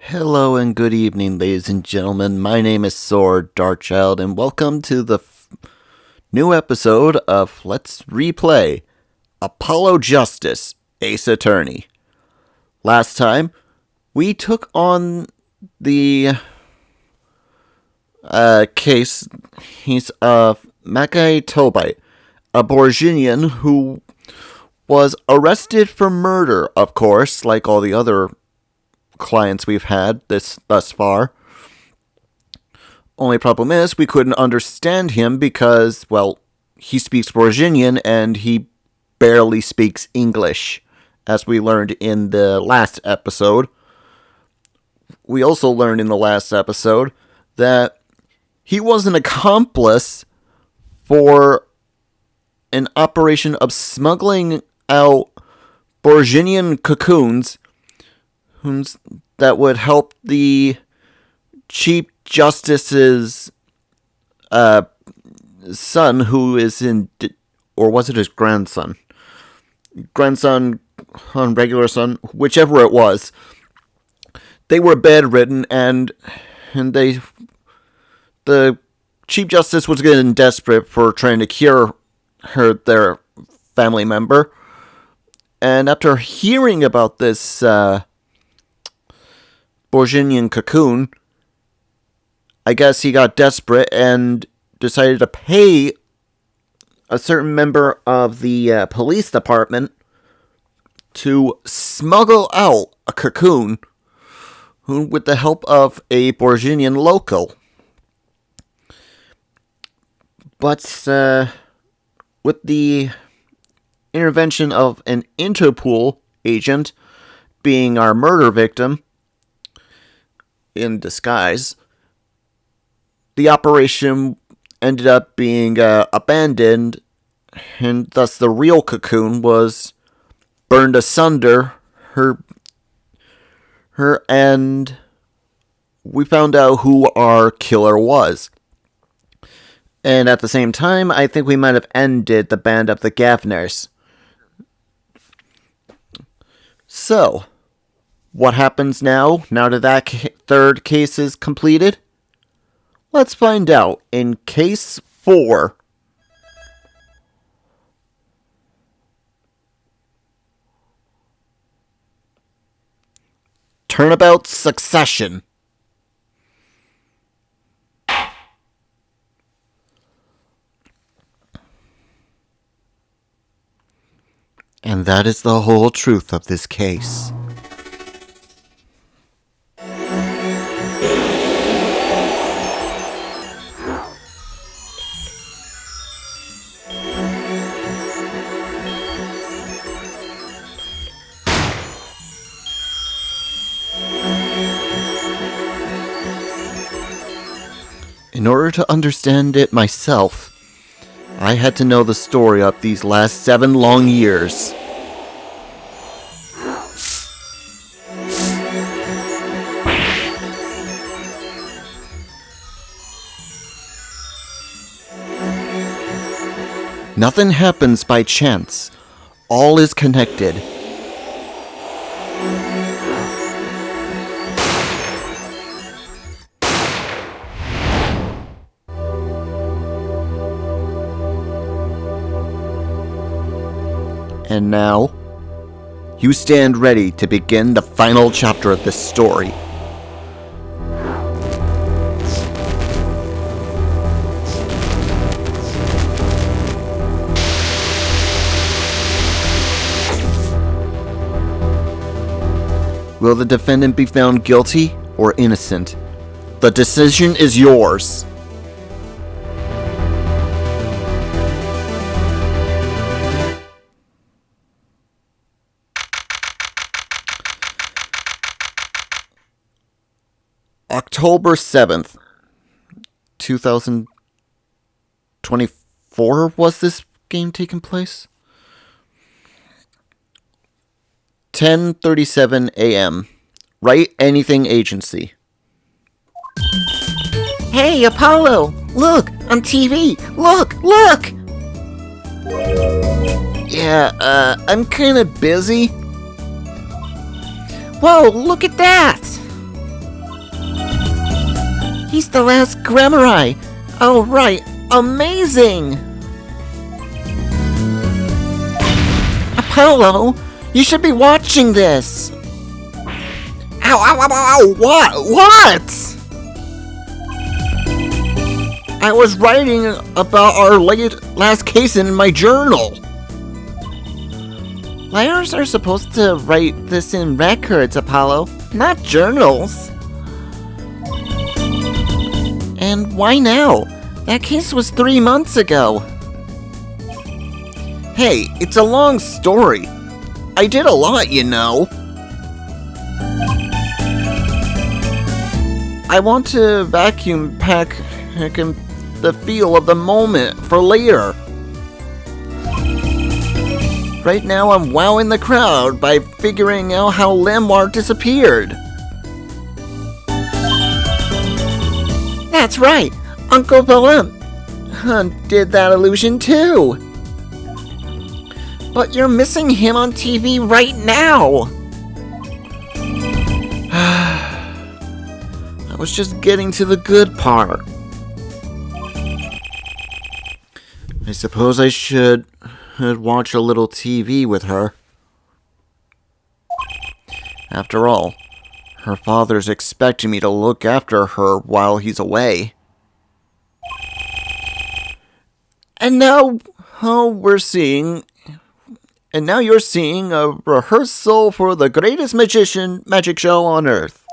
Hello and good evening, ladies and gentlemen. My name is Saur, Darkchylde, and welcome to the new episode of Let's Replay Apollo Justice, Ace Attorney. Last time, we took on the case. He's Makai Tobite, a Borginian who was arrested for murder, of course, like all the other clients we've had thus far. Only problem is we couldn't understand him because, well, he speaks Borginian and he barely speaks English, as we learned in the last episode. We also learned in the last episode that he was an accomplice for an operation of smuggling out Borginian cocoons that would help the Chief Justice's son, who is in, or was it his grandson? Grandson, regular son, whichever it was. They were bedridden, and the Chief Justice was getting desperate for trying to cure their family member. And after hearing about this Borginian cocoon, I guess he got desperate and decided to pay a certain member of the police department to smuggle out a cocoon with the help of a Borginian local. But with the intervention of an Interpol agent being our murder victim in disguise, the operation ended up being abandoned, and thus the real cocoon was burned asunder. And we found out who our killer was. And at the same time, I think we might have ended the band of the Gavners. So, what happens now that third case is completed? Let's find out in Case 4. Turnabout Succession. And that is the whole truth of this case. In order to understand it myself, I had to know the story of these last 7 long years. Nothing happens by chance. All is connected. And now, you stand ready to begin the final chapter of this story. Will the defendant be found guilty or innocent? The decision is yours. October 7th, 2024 was this game taking place? 10:37 a.m. Write Anything Agency. Hey, Apollo! Look! On TV! Look! Yeah, I'm kinda busy. Whoa, look at that! He's the last Grammari. Oh, right. Amazing! Apollo, you should be watching this. Ow, ow, ow, ow, what? I was writing about our last case in my journal. Liars are supposed to write this in records, Apollo, not journals. And why now? That case was 3 months ago. Hey, it's a long story. I did a lot, you know. I want to vacuum pack the feel of the moment for later. Right now I'm wowing the crowd by figuring out how Lemar disappeared. That's right, Uncle Willem did that illusion too. But you're missing him on TV right now. I was just getting to the good part. I suppose I should watch a little TV with her. After all, her father's expecting me to look after her while he's away. And now, you're seeing a rehearsal for the greatest magic show on Earth.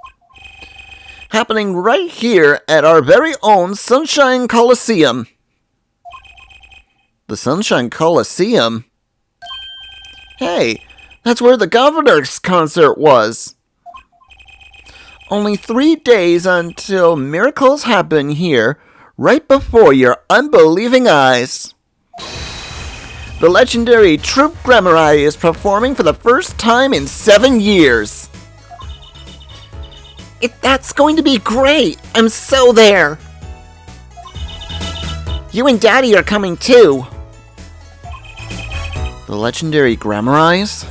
Happening right here at our very own Sunshine Coliseum. The Sunshine Coliseum? Hey, that's where the governor's concert was. Only 3 days until miracles happen here, right before your unbelieving eyes. The legendary Troupe Grammari is performing for the first time in 7 years. That's going to be great. I'm so there. You and Daddy are coming too. The legendary Grammari's?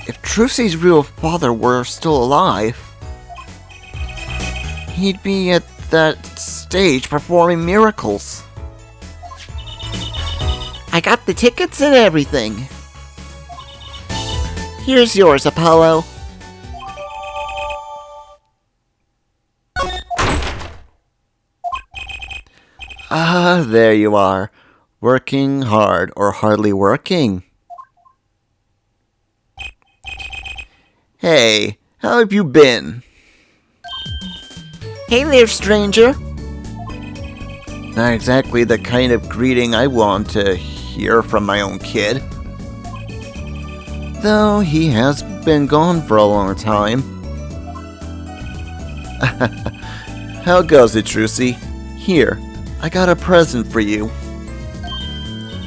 If Trucy's real father were still alive, he'd be at that stage performing miracles. I got the tickets and everything. Here's yours, Apollo. Ah, there you are. Working hard or hardly working. Hey, how have you been? Hey there, stranger. Not exactly the kind of greeting I want to hear from my own kid. Though he has been gone for a long time. How goes it, Trucy? Here, I got a present for you.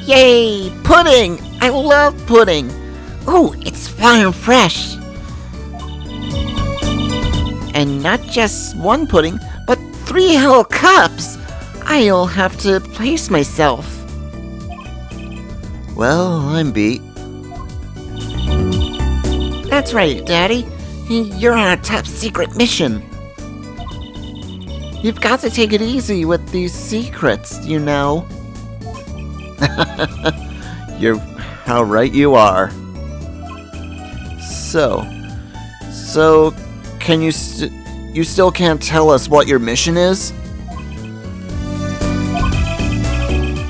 Yay! Pudding! I love pudding! Ooh, it's fine and fresh! And not just one pudding, but 3 whole cups! I'll have to pace myself. Well, I'm beat. That's right, Daddy. You're on a top secret mission. You've got to take it easy with these secrets, you know. You're how right you are. So, can you still can't tell us what your mission is?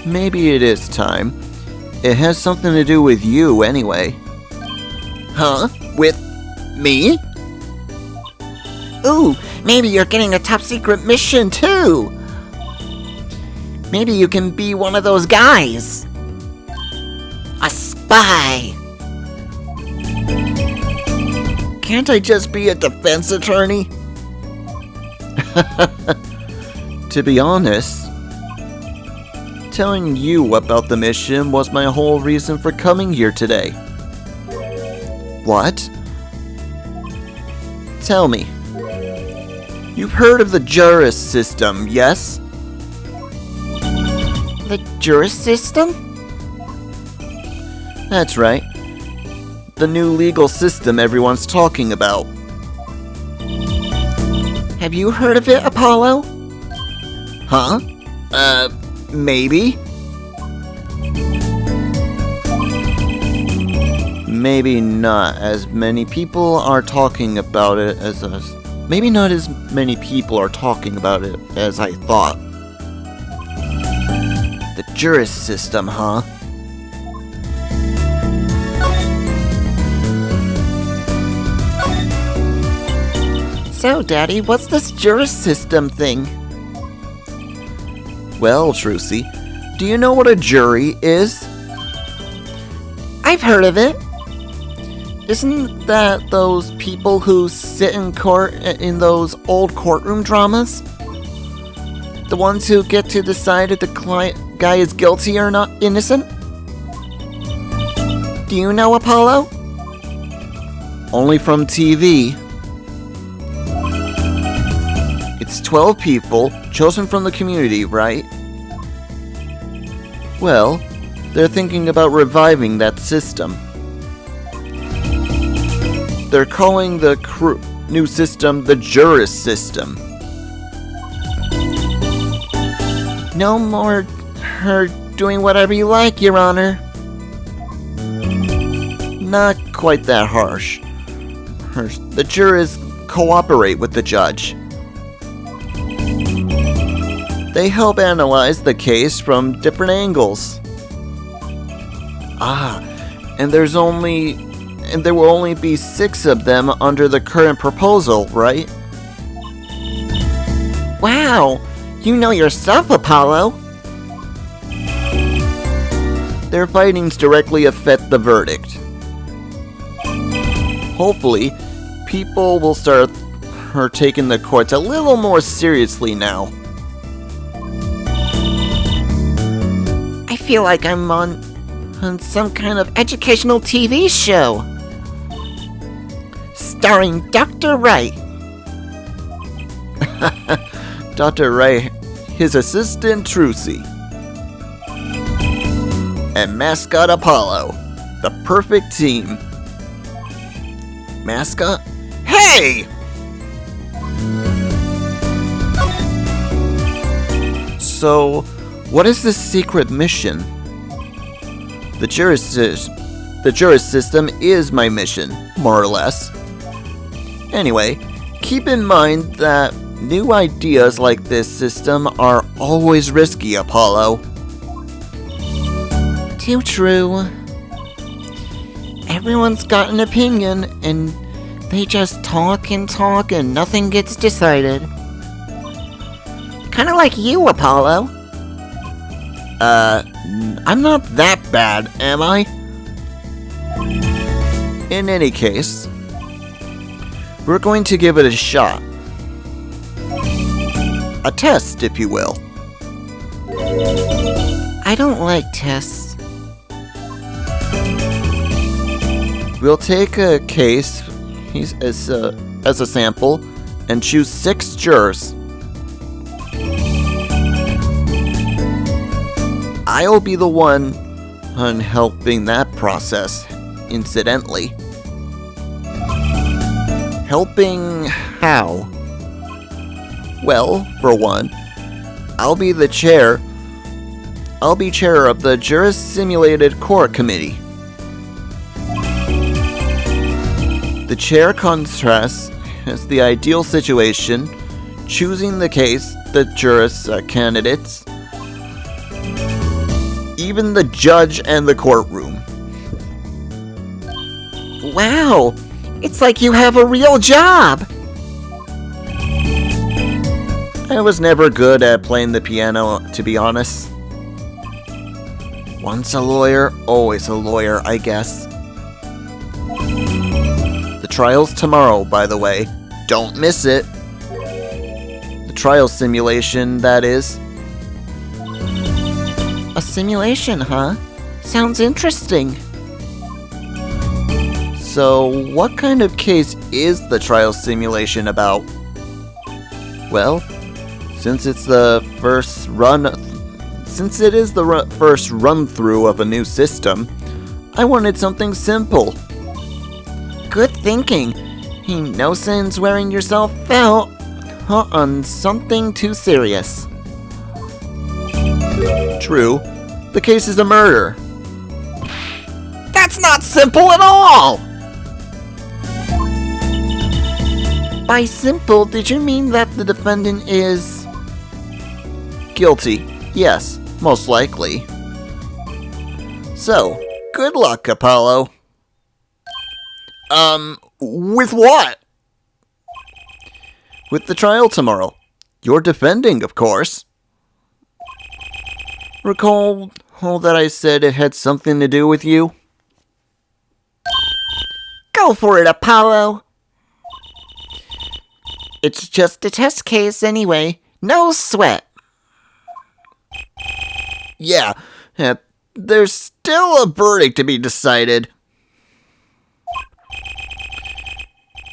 Maybe it is time. It has something to do with you anyway. Huh? With me? Ooh, maybe you're getting a top secret mission too. Maybe you can be one of those guys. A spy. Can't I just be a defense attorney? To be honest, telling you about the mission was my whole reason for coming here today. What? Tell me. You've heard of the juris system, yes? The juris system? That's right. The new legal system everyone's talking about. Have you heard of it, Apollo? Huh? Maybe? Maybe not as many people are talking about it as us. Maybe not as many people are talking about it as I thought. The juris system, huh? So, Daddy, what's this juris system thing? Well, Trucy, do you know what a jury is? I've heard of it. Isn't that those people who sit in court in those old courtroom dramas? The ones who get to decide if the guy is guilty or not innocent? Do you know, Apollo? Only from TV. It's 12 people chosen from the community, right? Well, they're thinking about reviving that system. They're calling the new system the juris system. No more her doing whatever you like, Your Honor. Not quite that harsh. The jurors cooperate with the judge. They help analyze the case from different angles. And there will only be 6 of them under the current proposal, right? Wow, you know your stuff, Apollo. Their findings directly affect the verdict. Hopefully, people will start taking the courts a little more seriously now. I feel like I'm on some kind of educational TV show. Starring Dr. Wright. Dr. Wright, his assistant Trucy, and mascot Apollo, the perfect team. Mascot? Hey! So, what is this secret mission? The juris system is my mission, more or less. Anyway, keep in mind that new ideas like this system are always risky, Apollo. Too true. Everyone's got an opinion, and they just talk and nothing gets decided. Kinda like you, Apollo. I'm not that bad, am I? In any case, we're going to give it a shot. A test, if you will. I don't like tests. We'll take a case as a sample and choose 6 jurors. I'll be the one helping that process, incidentally. Helping how? Well, for one, I'll be chair of the Juris Simulated Court Committee. The chair contrasts as the ideal situation, choosing the case, the juris candidates, even the judge and the courtroom. Wow, it's like you have a real job. I was never good at playing the piano, to be honest. Once a lawyer, always a lawyer, I guess. The trial's tomorrow, by the way. Don't miss it. The trial simulation, that is. A simulation, huh? Sounds interesting. So, what kind of case is the trial simulation about? Well, since it is the first run through of a new system, I wanted something simple. Good thinking. No sense wearing yourself out. on something too serious. True, the case is a murder. That's not simple at all! By simple, did you mean that the defendant is... Guilty, yes, most likely. So, good luck, Apollo. With what? With the trial tomorrow. You're defending, of course. Recall all that I said it had something to do with you? Go for it, Apollo! It's just a test case anyway. No sweat. Yeah, there's still a verdict to be decided.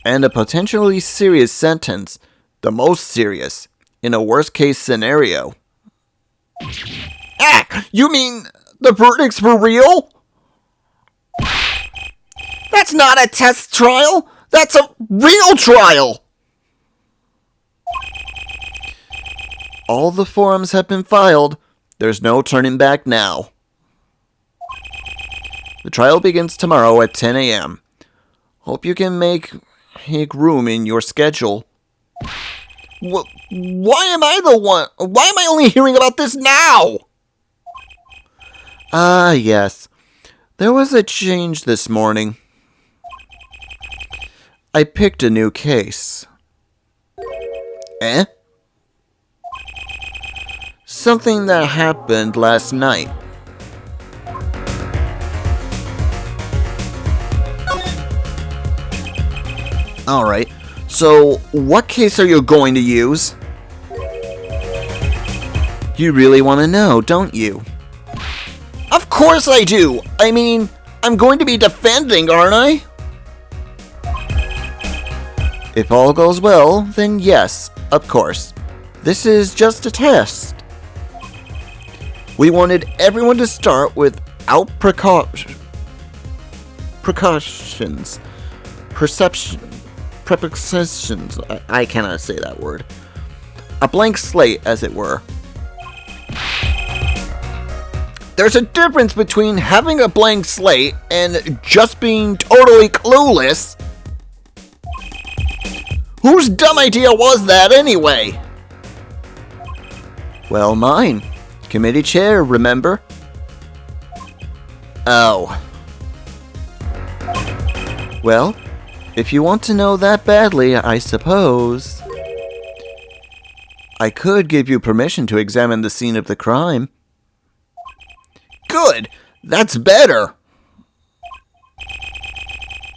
And a potentially serious sentence. The most serious. In a worst-case scenario. Ah! You mean the verdict's for real? That's not a test trial! That's a real trial! All the forms have been filed. There's no turning back now. The trial begins tomorrow at 10 a.m. Hope you can make room in your schedule. Why am I only hearing about this now? Ah, yes. There was a change this morning. I picked a new case. Eh? Something that happened last night. Alright, so what case are you going to use? You really want to know, don't you? Of course I do! I mean, I'm going to be defending, aren't I? If all goes well, then yes, of course. This is just a test. We wanted everyone to start without precautions. Prepositions. I cannot say that word. A blank slate, as it were. There's a difference between having a blank slate and just being totally clueless. Whose dumb idea was that anyway? Well, mine. Committee chair, remember? Oh. Well, if you want to know that badly, I suppose I could give you permission to examine the scene of the crime. Good! That's better!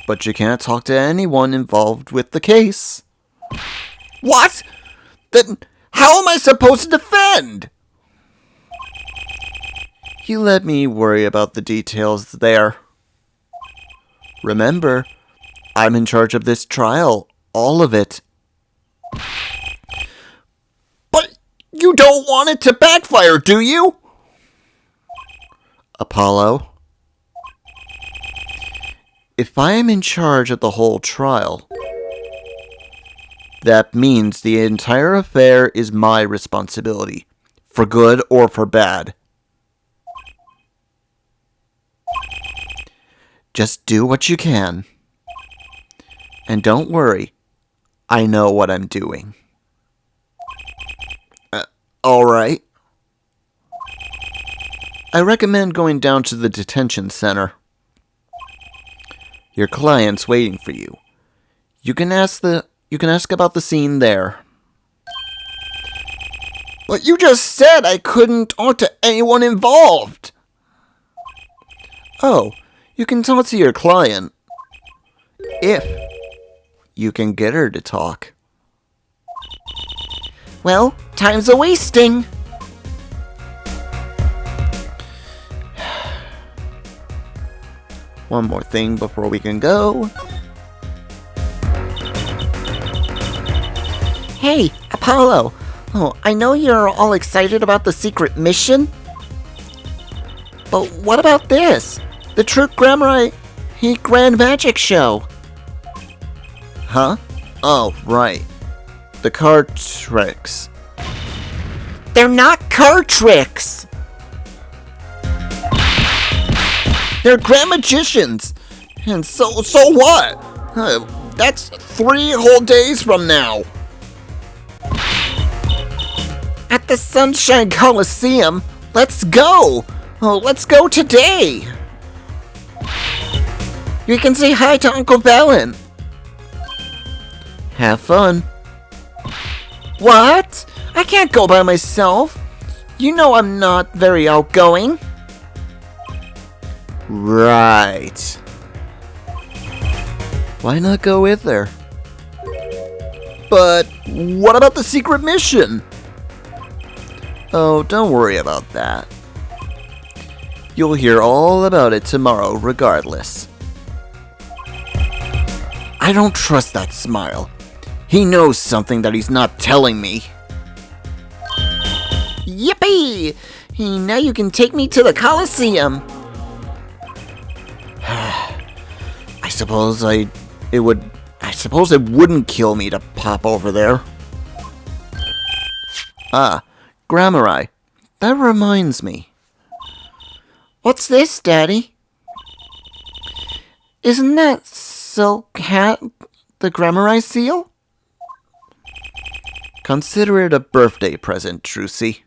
But you can't talk to anyone involved with the case. What? Then how am I supposed to defend? You let me worry about the details there. Remember, I'm in charge of this trial. All of it. But you don't want it to backfire, do you? Apollo, if I am in charge of the whole trial, that means the entire affair is my responsibility, for good or for bad. Just do what you can. And don't worry, I know what I'm doing. All right. I recommend going down to the detention center. Your client's waiting for you. You can ask about the scene there. But you just said I couldn't talk to anyone involved. Oh, you can talk to your client. If you can get her to talk. Well, time's a-wasting. One more thing before we can go. Hey, Apollo. Oh, I know you're all excited about the secret mission. But what about this? The True Grand Magic Show. Huh? Oh, right. The card tricks. They're not card tricks! They're grand magicians! And so what? That's 3 whole days from now. At the Sunshine Coliseum? Let's go! Oh, let's go today! You can say hi to Uncle Bellin. Have fun. What? I can't go by myself. You know I'm not very outgoing. Right. Why not go with her? But what about the secret mission? Oh, don't worry about that. You'll hear all about it tomorrow regardless. I don't trust that smile. He knows something that he's not telling me. Yippee! Now you can take me to the Coliseum. I suppose it wouldn't kill me to pop over there. Ah, Grammari. That reminds me. What's this, Daddy? Isn't that Silk Hat the Grammari seal? Consider it a birthday present, Trucy.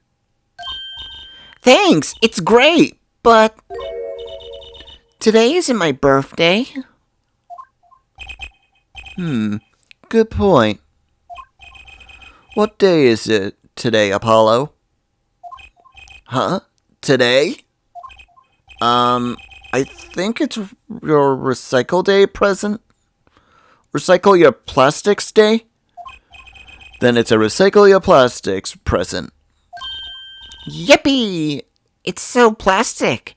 Thanks, it's great, but today isn't my birthday. Good point. What day is it today, Apollo? Huh? Today? I think it's your Recycle Day present. Recycle Your Plastics Day? Then it's a Recycle Your Plastics present. Yippee! It's so plastic.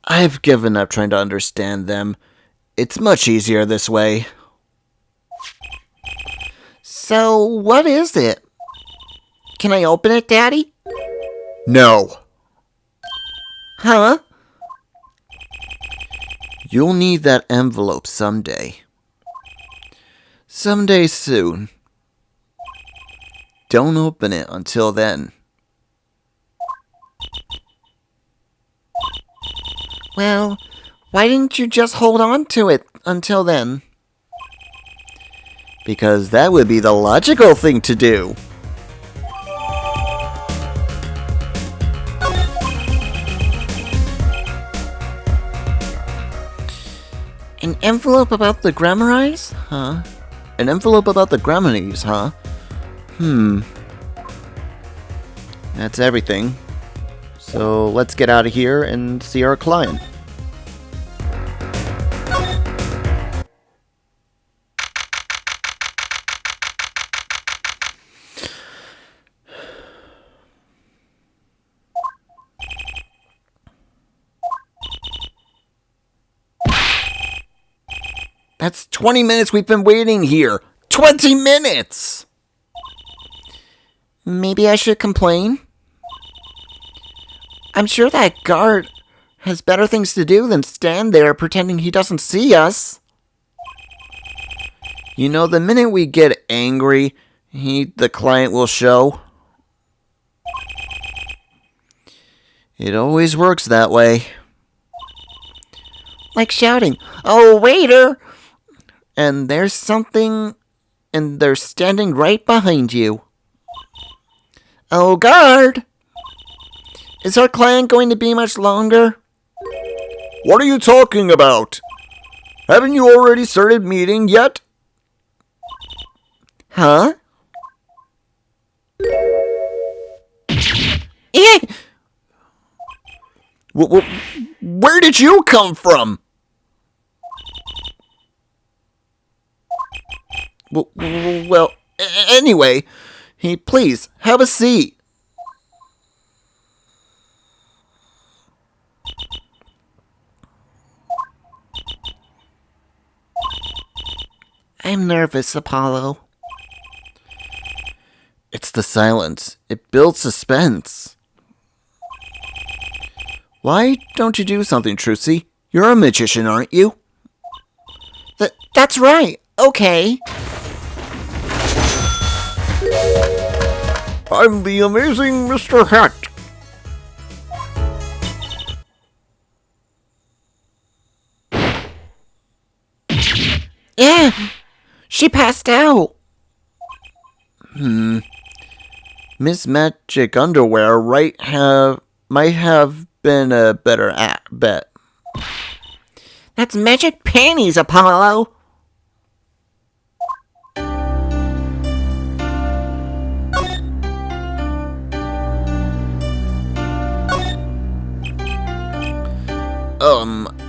I've given up trying to understand them. It's much easier this way. So, what is it? Can I open it, Daddy? No. Huh? You'll need that envelope someday. Someday soon. Don't open it until then. Well, why didn't you just hold on to it until then? Because that would be the logical thing to do. An envelope about the Grammari's? Huh? An envelope about the Grammari's, huh? That's everything. So let's get out of here and see our client. That's 20 minutes we've been waiting here. 20 minutes! Maybe I should complain? I'm sure that guard has better things to do than stand there pretending he doesn't see us. You know, the minute we get angry, the client will show. It always works that way. Like shouting, "Oh, waiter!" And there's something, and they're standing right behind you. "Oh, guard! Is our client going to be much longer?" What are you talking about? Haven't you already started meeting yet? Huh? Where did you come from? Well, anyway, please, have a seat. I'm nervous, Apollo. It's the silence. It builds suspense. Why don't you do something, Trucy? You're a magician, aren't you? That's right. Okay. I'm the amazing Mr. Hat. Yeah, she passed out. Miss Magic Underwear might have been a better bet. That's magic panties, Apollo.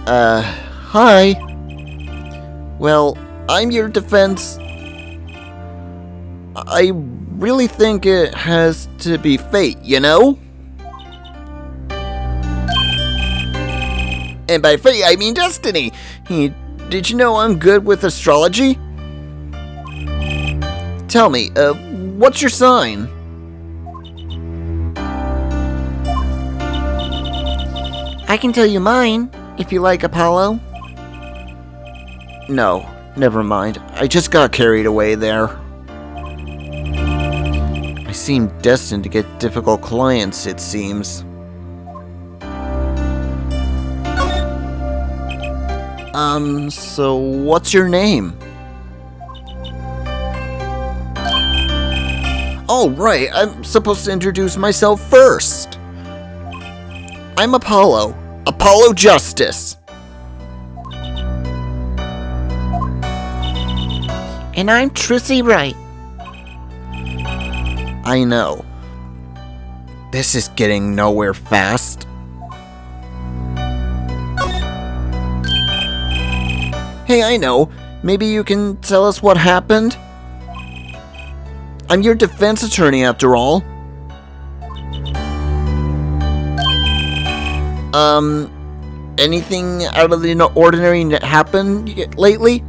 Hi. Well, I'm your defense. I really think it has to be fate, you know? And by fate, I mean destiny. Did you know I'm good with astrology? Tell me, what's your sign? I can tell you mine, if you like, Apollo. No, never mind. I just got carried away there. I seem destined to get difficult clients, it seems. So what's your name? Oh, right, I'm supposed to introduce myself first. I'm Apollo. Apollo Justice. And I'm Trucy Wright. I know. This is getting nowhere fast. Hey, I know. Maybe you can tell us what happened? I'm your defense attorney, after all. Anything out of the ordinary happened lately?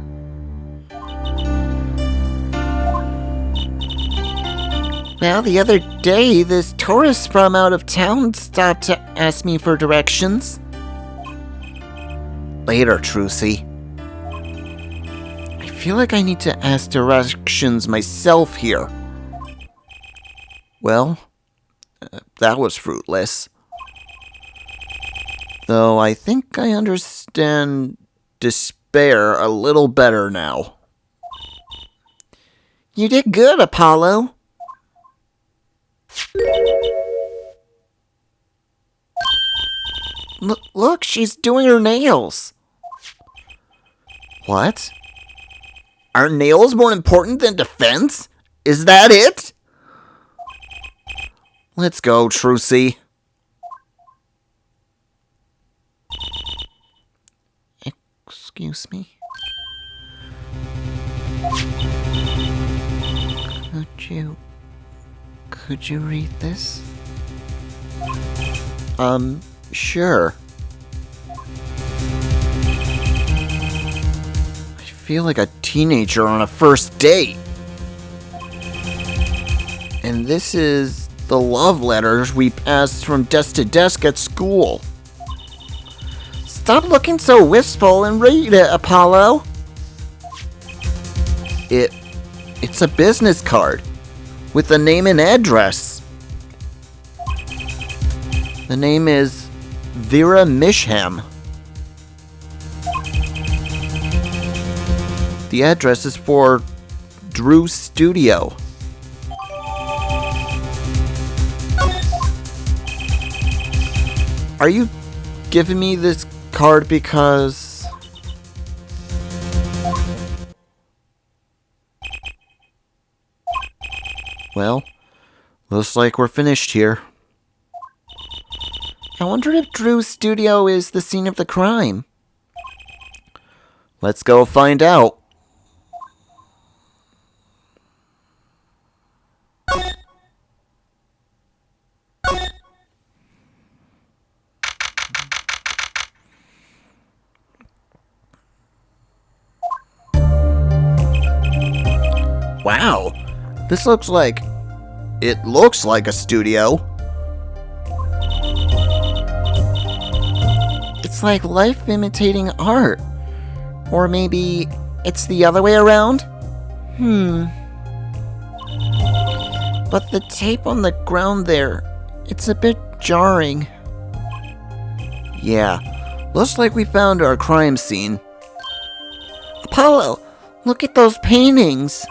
Well, the other day, this tourist from out of town stopped to ask me for directions. Later, Trucy. I feel like I need to ask directions myself here. Well, that was fruitless. Though I think I understand despair a little better now. You did good, Apollo. Look, she's doing her nails. What? Are nails more important than defense? Is that it? Let's go, Trucy. Excuse me? Could you read this? Sure. I feel like a teenager on a first date. And this is the love letters we passed from desk to desk at school. Stop looking so wistful and read it, Apollo. It's a business card with a name and address. The name is Vera Misham. The address is for Drew's studio. Are you giving me this card because... Well, looks like we're finished here. I wonder if Drew's studio is the scene of the crime. Let's go find out. Wow, this looks like... It looks like a studio. It's like life imitating art. Or maybe It's the other way around? But the tape on the ground there, it's a bit jarring. Yeah, looks like we found our crime scene. Apollo, look at those paintings.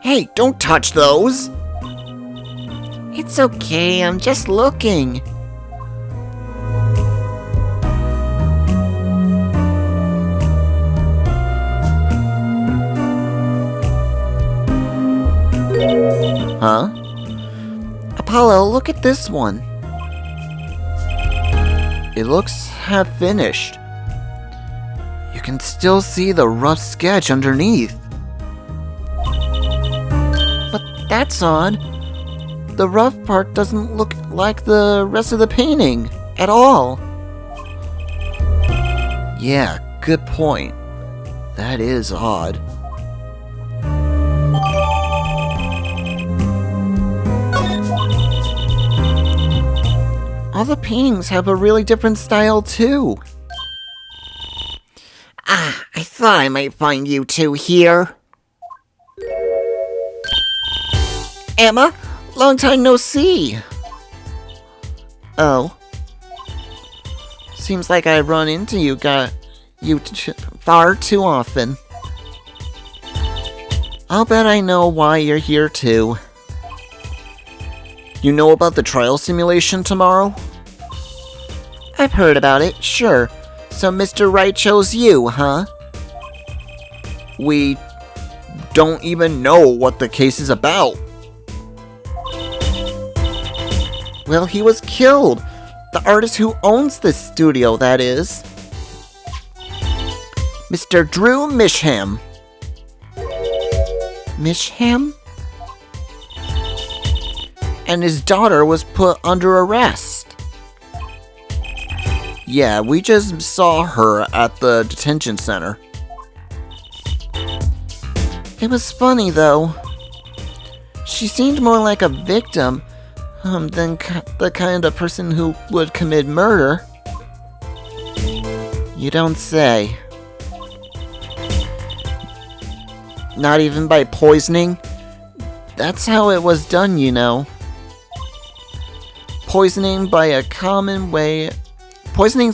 Hey, don't touch those! It's okay, I'm just looking. Huh? Apollo, look at this one. It looks half finished. You can still see the rough sketch underneath. But that's odd. The rough part doesn't look like the rest of the painting at all. Yeah, good point. That is odd. All the paintings have a really different style too. I thought I might find you two here. Emma, long time no see. Oh. Seems like I run into you far too often. I'll bet I know why you're here too. You know about the trial simulation tomorrow? I've heard about it, sure. So Mr. Wright chose you, huh? We don't even know what the case is about. Well, he was killed. The artist who owns this studio, that is. Mr. Drew Misham. Misham? And his daughter was put under arrest. Yeah, we just saw her at the detention center. It was funny, though. She seemed more like a victim than the kind of person who would commit murder. You don't say. Not even by poisoning? That's how it was done, you know. Poisoning's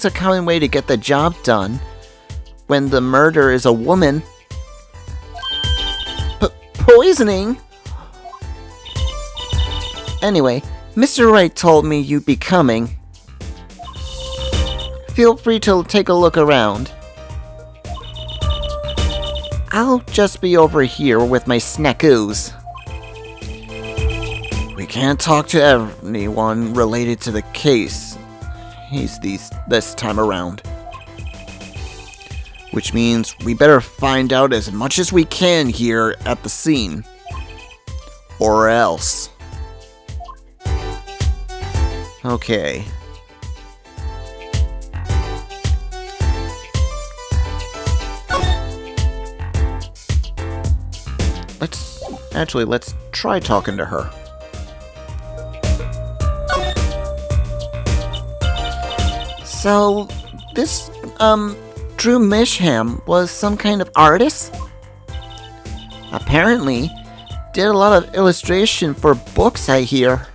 a common way to get the job done when the murderer is a woman. Poisoning? Anyway, Mr. Wright told me you'd be coming. Feel free to take a look around. I'll just be over here with my snackoos. We can't talk to anyone related to the case this time around. Which means we better find out as much as we can here at the scene. Or else. Okay. Let's try talking to her. So, this, Drew Misham was some kind of artist? Apparently. Did a lot of illustration for books, I hear.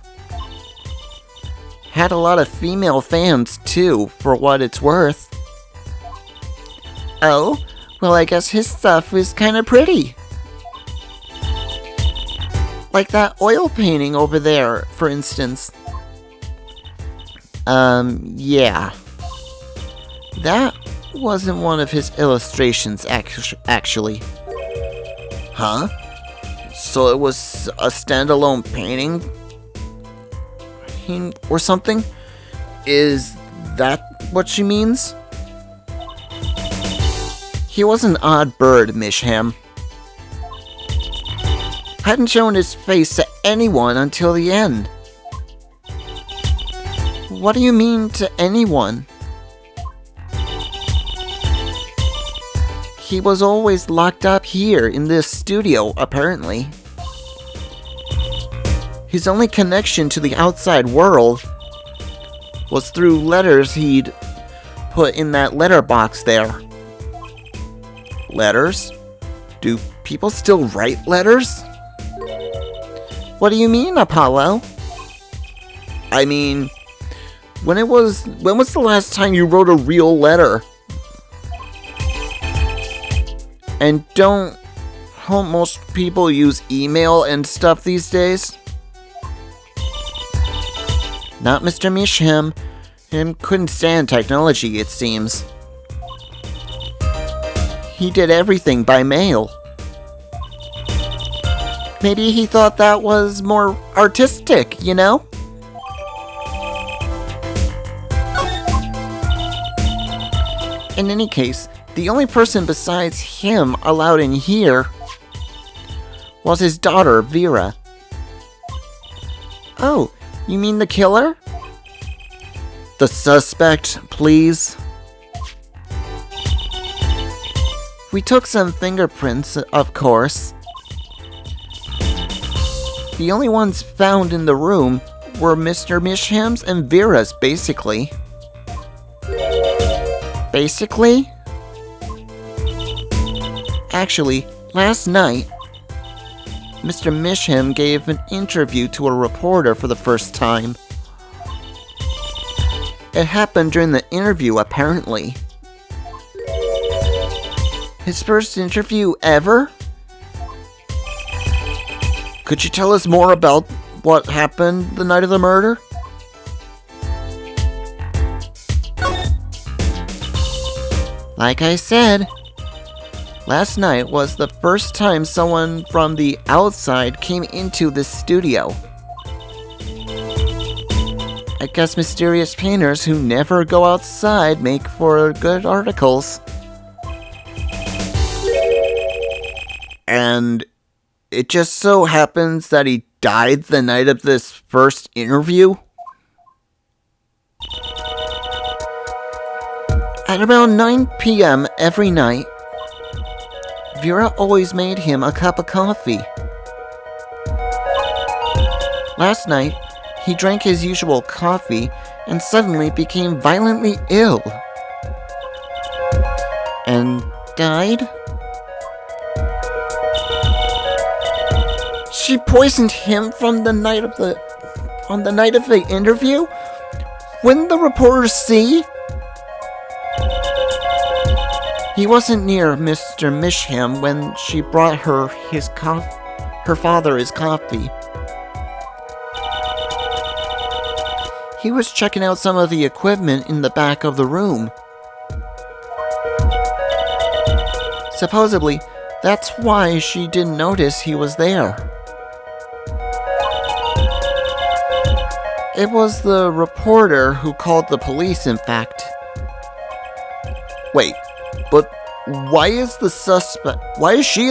Had a lot of female fans, too, for what it's worth. Oh? Well, I guess his stuff is kinda pretty. Like that oil painting over there, for instance. Yeah. That wasn't one of his illustrations, actually. Huh? So it was a standalone painting? Or something? Is that what she means? He was an odd bird, Misham. Hadn't shown his face to anyone until the end. What do you mean, to anyone? He was always locked up here in this studio, apparently. His only connection to the outside world was through letters he'd put in that letterbox there. Letters? Do people still write letters? What do you mean, Apollo? I mean, when was the last time you wrote a real letter? And don't most people use email and stuff these days? Not Mr. Misham. Him couldn't stand technology, it seems. He did everything by mail. Maybe he thought that was more artistic, you know? In any case, the only person besides him allowed in here was his daughter, Vera. Oh, you mean the killer? The suspect, please. We took some fingerprints, of course. The only ones found in the room were Mr. Misham's and Vera's, basically. Basically? Actually, last night, Mr. Misham gave an interview to a reporter for the first time. It happened during the interview, apparently. His first interview ever? Could you tell us more about what happened the night of the murder? Like I said, last night was the first time someone from the outside came into this studio. I guess mysterious painters who never go outside make for good articles. And it just so happens that he died the night of this first interview? At around 9 p.m. every night, Vera always made him a cup of coffee. Last night, he drank his usual coffee and suddenly became violently ill. And died? She poisoned him on the night of the interview? Wouldn't the reporters see? He wasn't near Mr. Misham when she brought her father his coffee. He was checking out some of the equipment in the back of the room. Supposedly, that's why she didn't notice he was there. It was the reporter who called the police, in fact. Wait, but why is she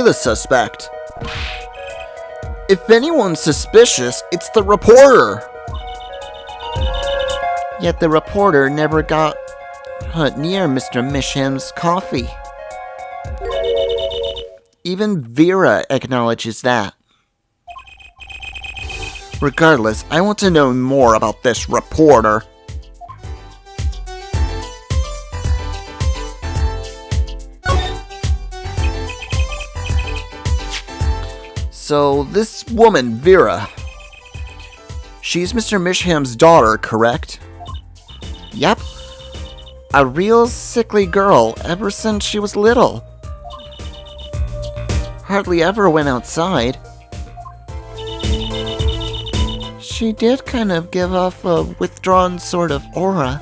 the suspect? If anyone's suspicious, it's the reporter. Yet the reporter never got near Mr. Misham's coffee. Even Vera acknowledges that. Regardless, I want to know more about this reporter. So, this woman, Vera, she's Mr. Misham's daughter, correct? Yep. A real sickly girl ever since she was little. Hardly ever went outside. She did kind of give off a withdrawn sort of aura.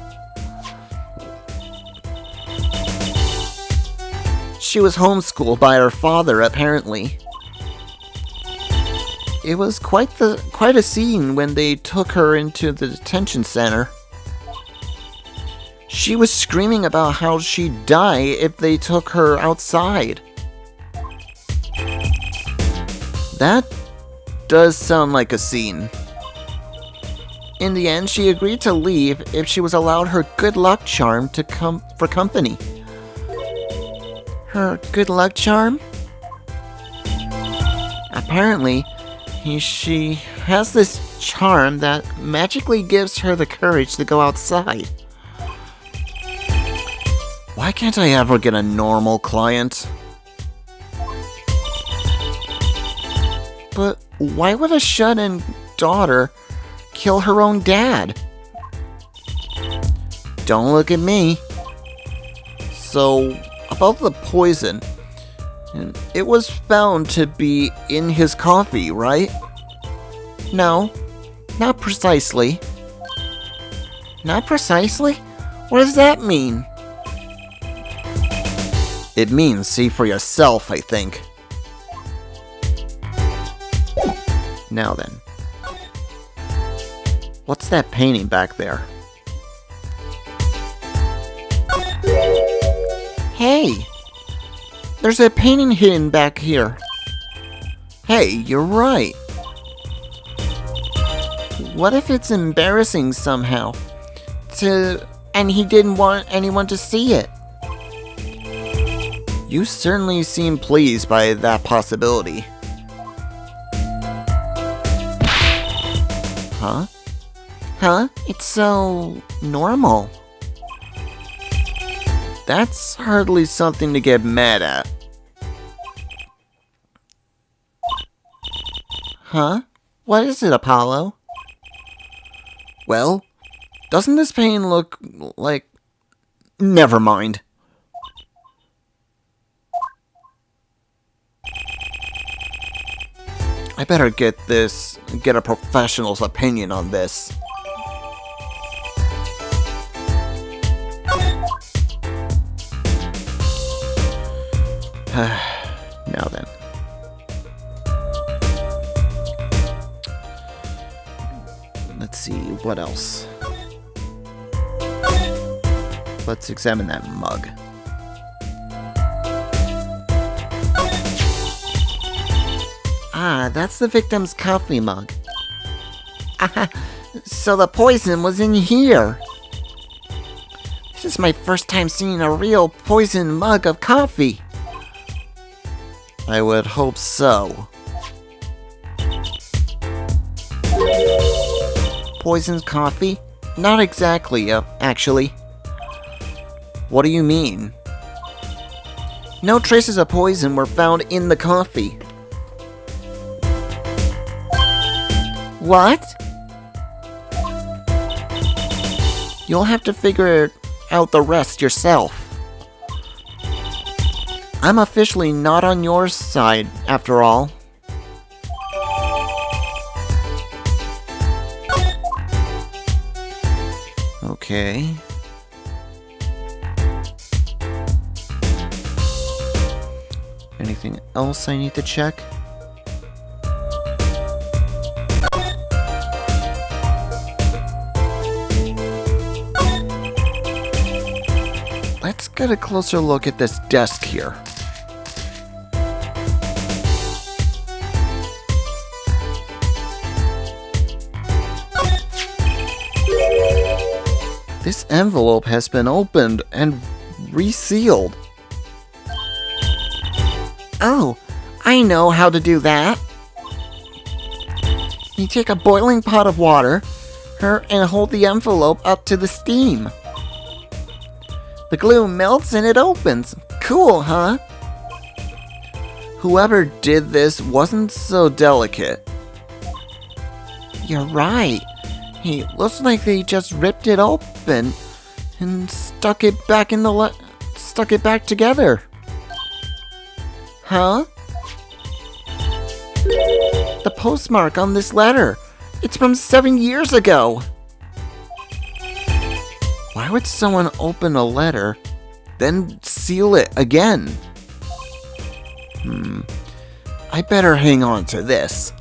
She was homeschooled by her father, apparently. It was quite a scene when they took her into the detention center. She was screaming about how she'd die if they took her outside. That does sound like a scene. In the end, she agreed to leave if she was allowed her good luck charm to come for company. Her good luck charm? Apparently, she has this charm that magically gives her the courage to go outside. Why can't I ever get a normal client? But why would a shut-in daughter kill her own dad? Don't look at me. So, about the poison. It was found to be in his coffee, right? No, not precisely. Not precisely? What does that mean? It means see for yourself, I think. Now then. What's that painting back there? Hey! There's a painting hidden back here. Hey, you're right. What if it's embarrassing somehow? And he didn't want anyone to see it? You certainly seem pleased by that possibility. Huh? Huh? It's so normal. That's hardly something to get mad at. Huh? What is it, Apollo? Well, doesn't this painting look like... Never mind. I better get a professional's opinion on this. Now then. Let's see, what else? Let's examine that mug. Ah, that's the victim's coffee mug. So the poison was in here. This is my first time seeing a real poison mug of coffee. I would hope so. Poisoned coffee? Not exactly, actually. What do you mean? No traces of poison were found in the coffee. What? You'll have to figure out the rest yourself. I'm officially not on your side, after all. Okay. Anything else I need to check? Let's get a closer look at this desk here. This envelope has been opened and resealed. Oh, I know how to do that. You take a boiling pot of water and hold the envelope up to the steam. The glue melts and it opens. Cool, huh? Whoever did this wasn't so delicate. You're right. Hey, looks like they just ripped it open and stuck it back together. Huh? The postmark on this letter. It's from 7 years ago. Why would someone open a letter, then seal it again? I better hang on to this.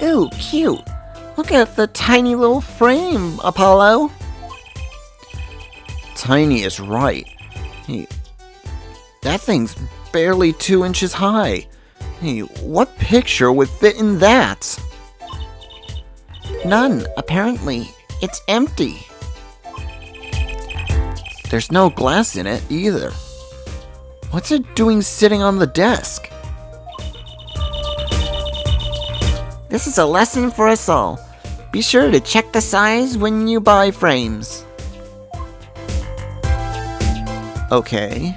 Ooh, cute. Look at the tiny little frame, Apollo. Tiny is right. Hey, that thing's barely 2 inches high. Hey, what picture would fit in that? None, apparently. It's empty. There's no glass in it either. What's it doing sitting on the desk? This is a lesson for us all. Be sure to check the size when you buy frames. Okay.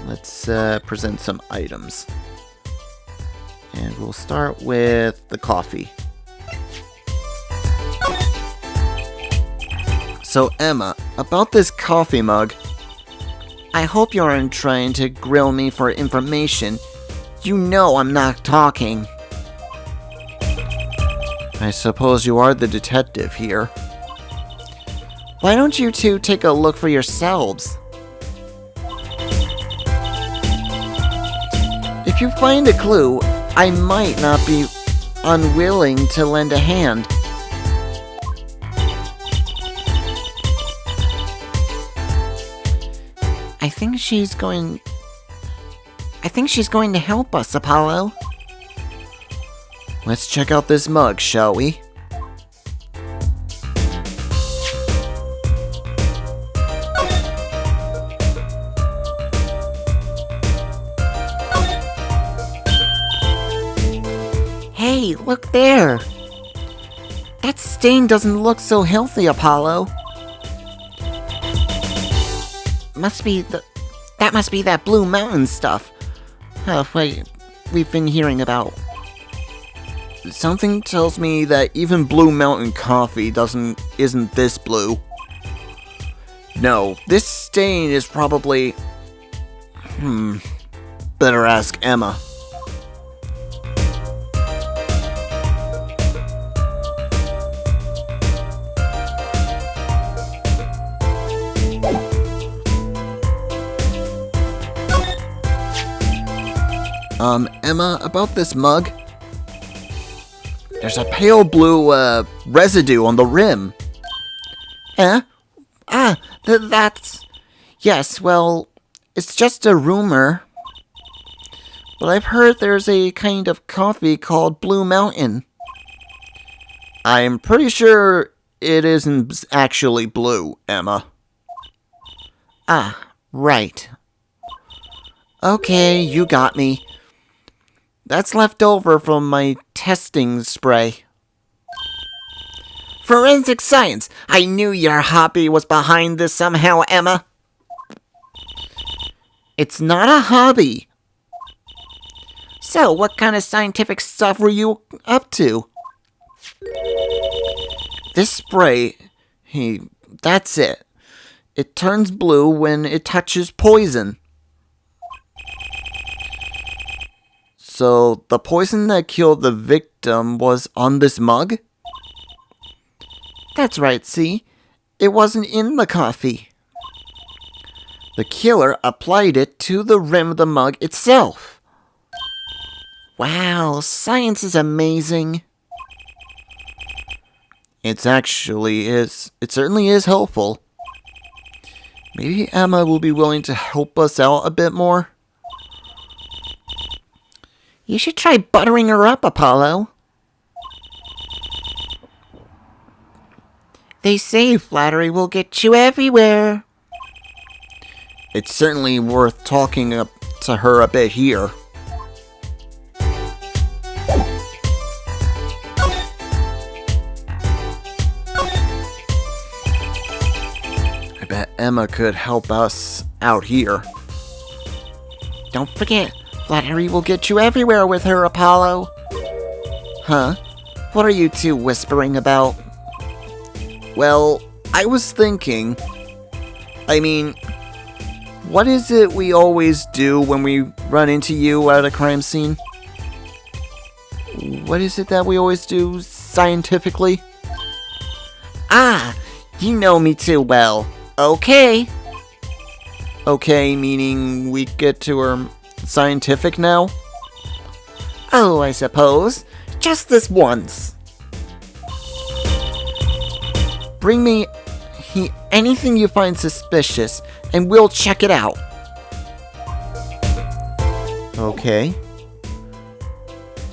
Let's present some items. And we'll start with the coffee. So Emma, about this coffee mug. I hope you aren't trying to grill me for information. You know I'm not talking. I suppose you are the detective here. Why don't you two take a look for yourselves? If you find a clue, I might not be unwilling to lend a hand. I think she's going to help us, Apollo. Let's check out this mug, shall we? Hey, look there! That stain doesn't look so healthy, Apollo. That must be that Blue Mountain stuff. We've been hearing about. Something tells me that even Blue Mountain coffee isn't this blue. No, this stain is probably... Better ask Emma. Emma, about this mug? There's a pale blue, residue on the rim. That's... Yes, well, it's just a rumor. But I've heard there's a kind of coffee called Blue Mountain. I'm pretty sure it isn't actually blue, Emma. Ah, right. Okay, you got me. That's left over from my testing spray. Forensic science! I knew your hobby was behind this somehow, Emma. It's not a hobby. So, what kind of scientific stuff were you up to? This spray, that's it. It turns blue when it touches poison. So, the poison that killed the victim was on this mug? That's right, see? It wasn't in the coffee. The killer applied it to the rim of the mug itself. Wow, science is amazing. It certainly is helpful. Maybe Emma will be willing to help us out a bit more? You should try buttering her up, Apollo. They say flattery will get you everywhere. It's certainly worth talking to her a bit here. I bet Emma could help us out here. Don't forget, flattery will get you everywhere with her, Apollo. Huh? What are you two whispering about? Well, I was thinking... what is it we always do when we run into you at a crime scene? What is it that we always do scientifically? Ah, you know me too well. Okay. Okay, meaning we get to her scientific now? Oh, I suppose. Just this once. Bring me anything you find suspicious, and we'll check it out. Okay.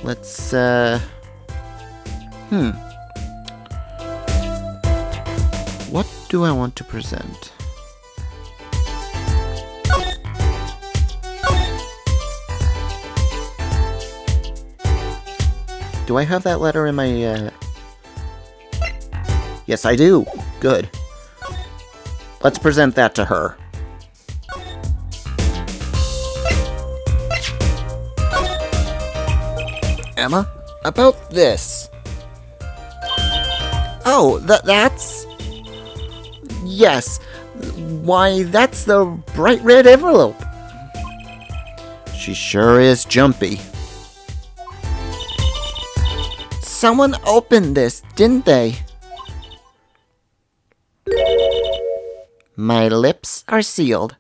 Let's, What do I want to present? Do I have that letter in my, Yes, I do. Good. Let's present that to her. Emma, about this. Oh, that's... Yes. Why, that's the bright red envelope. She sure is jumpy. Someone opened this, didn't they? My lips are sealed.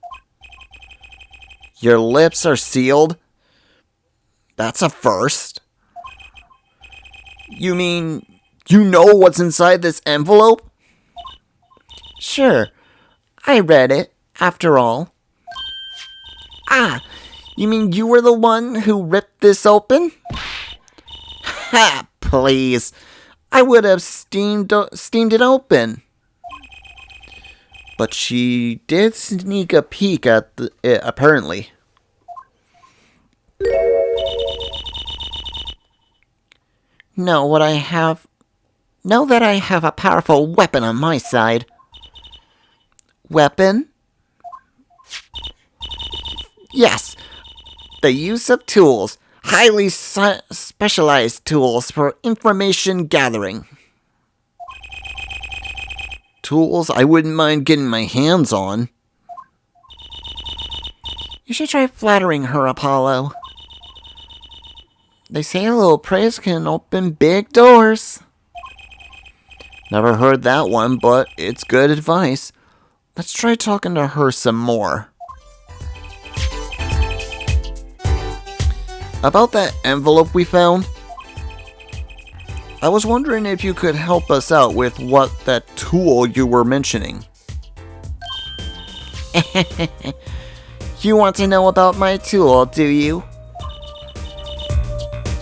Your lips are sealed? That's a first. You mean you know what's inside this envelope? Sure. I read it, after all. Ah, you mean you were the one who ripped this open? Ha, please. I would have steamed it open. But she did sneak a peek at it, apparently. Know that I have a powerful weapon on my side. Weapon? Yes. The use of tools. Highly specialized tools for information gathering. Tools I wouldn't mind getting my hands on. You should try flattering her, Apollo. They say a little praise can open big doors. Never heard that one, but it's good advice. Let's try talking to her some more. About that envelope we found, I was wondering if you could help us out with what that tool you were mentioning. You want to know about my tool, do you?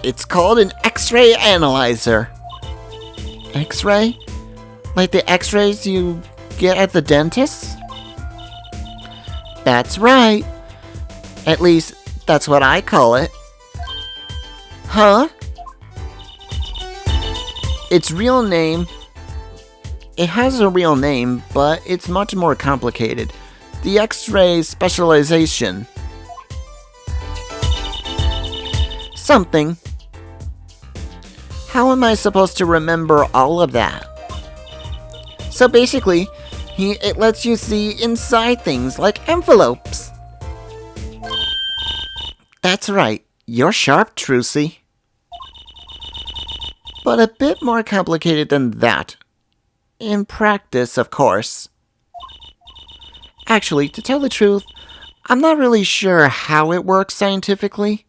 It's called an X-ray analyzer. X-ray? Like the X-rays you get at the dentist? That's right. At least, that's what I call it. Huh? Its real name... It has a real name, but it's much more complicated. The X-ray specialization. Something. How am I supposed to remember all of that? So basically, it lets you see inside things like envelopes. That's right. You're sharp, Trucy. But a bit more complicated than that. In practice, of course. Actually, to tell the truth, I'm not really sure how it works scientifically.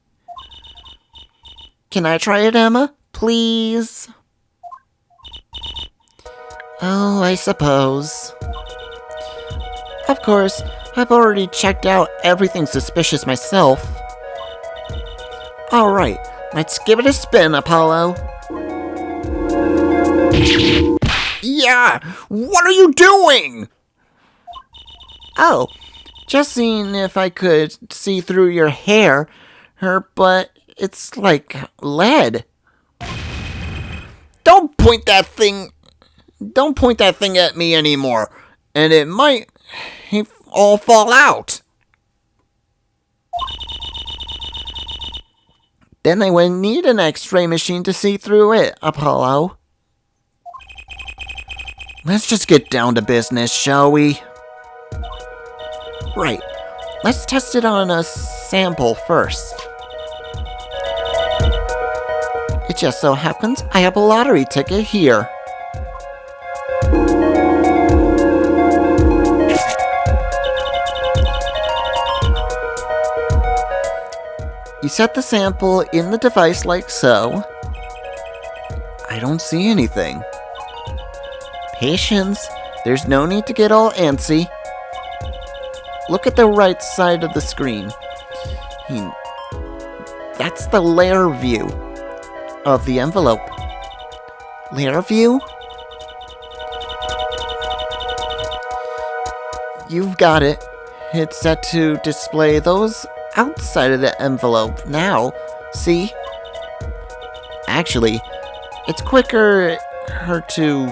Can I try it, Emma? Please? Oh, I suppose. Of course, I've already checked out everything suspicious myself. Alright, let's give it a spin, Apollo. Yeah! What are you doing? Oh, just seeing if I could see through your hair, but it's like lead. Don't point that thing at me anymore, and it might all fall out. Then I wouldn't need an X-ray machine to see through it, Apollo. Let's just get down to business, shall we? Right. Let's test it on a sample first. It just so happens I have a lottery ticket here. You set the sample in the device like so. I don't see anything. Patience. There's no need to get all antsy. Look at the right side of the screen. That's the layer view of the envelope. Layer view? You've got it. It's set to display those outside of the envelope now. See? Actually, It's quicker her to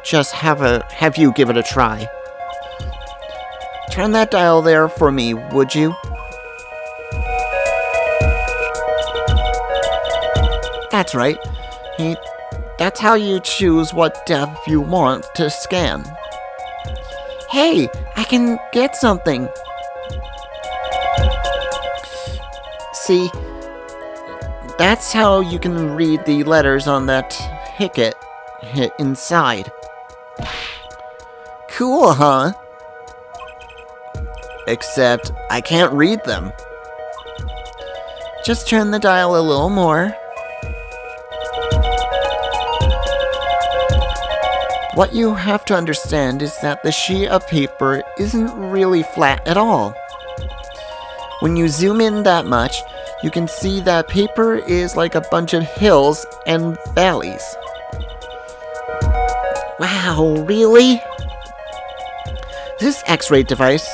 just have you give it a try. Turn that dial there for me, would you? That's right. That's how you choose what depth you want to scan. Hey, I can get something. See, that's how you can read the letters on that ticket hit inside. Cool, huh? Except I can't read them. Just turn the dial a little more. What you have to understand is that the sheet of paper isn't really flat at all. When you zoom in that much, you can see that paper is like a bunch of hills and valleys. Wow, really? This X-ray device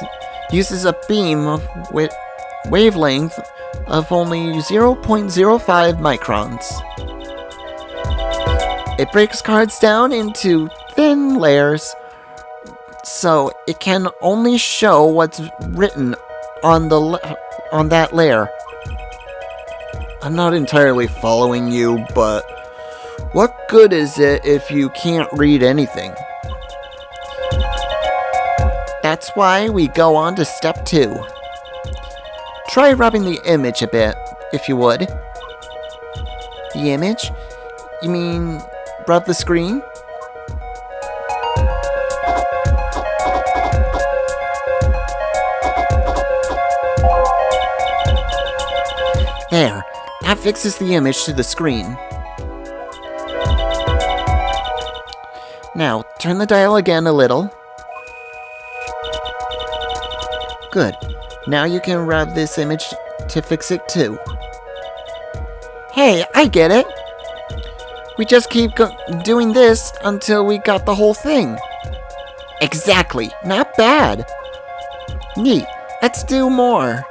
uses a beam of wavelength of only 0.05 microns. It breaks cards down into thin layers, so it can only show what's written on that layer. I'm not entirely following you, but what good is it if you can't read anything? That's why we go on to step 2. Try rubbing the image a bit, if you would. The image? You mean rub the screen? There. That fixes the image to the screen. Now, turn the dial again a little. Good. Now you can rub this image to fix it too. Hey, I get it. We just keep doing this until we got the whole thing. Exactly. Not bad. Neat. Let's do more.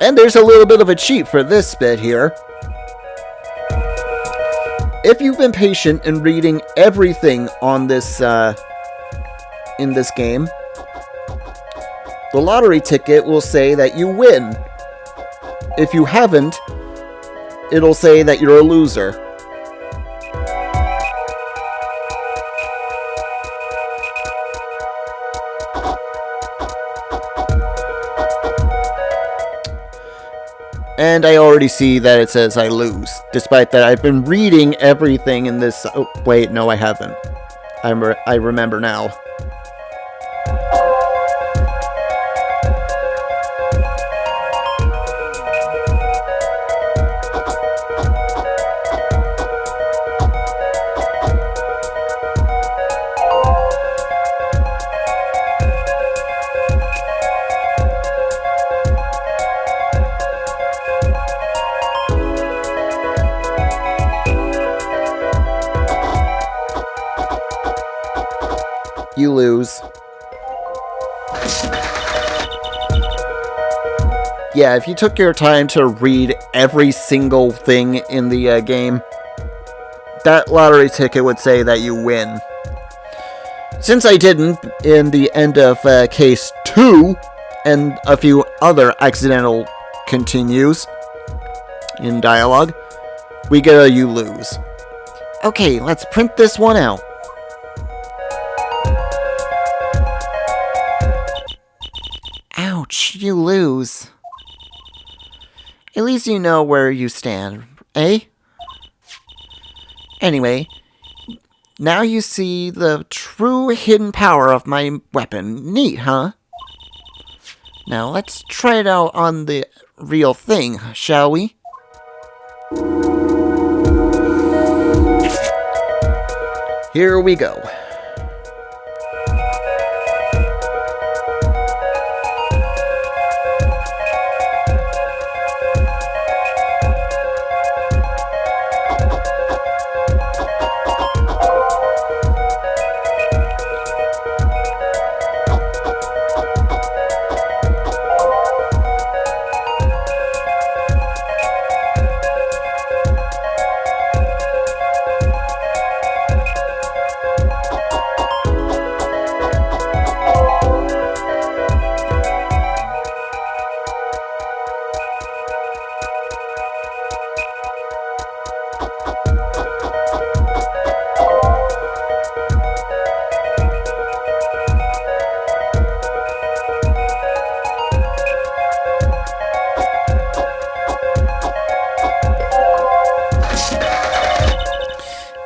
And there's a little bit of a cheat for this bit here. If you've been patient in reading everything on this in this game, the lottery ticket will say that you win. If you haven't, it'll say that you're a loser. And I already see that it says I lose, despite that I've been reading everything in this. Oh, wait, no, I haven't. I remember now. You lose. Yeah, if you took your time to read every single thing in the game, that lottery ticket would say that you win. Since I didn't, in the end of case 2, and a few other accidental continues in dialogue, we get a you lose. Okay, let's print this one out. Ouch, you lose. At least you know where you stand, eh? Anyway, now you see the true hidden power of my weapon. Neat, huh? Now let's try it out on the real thing, shall we? Here we go.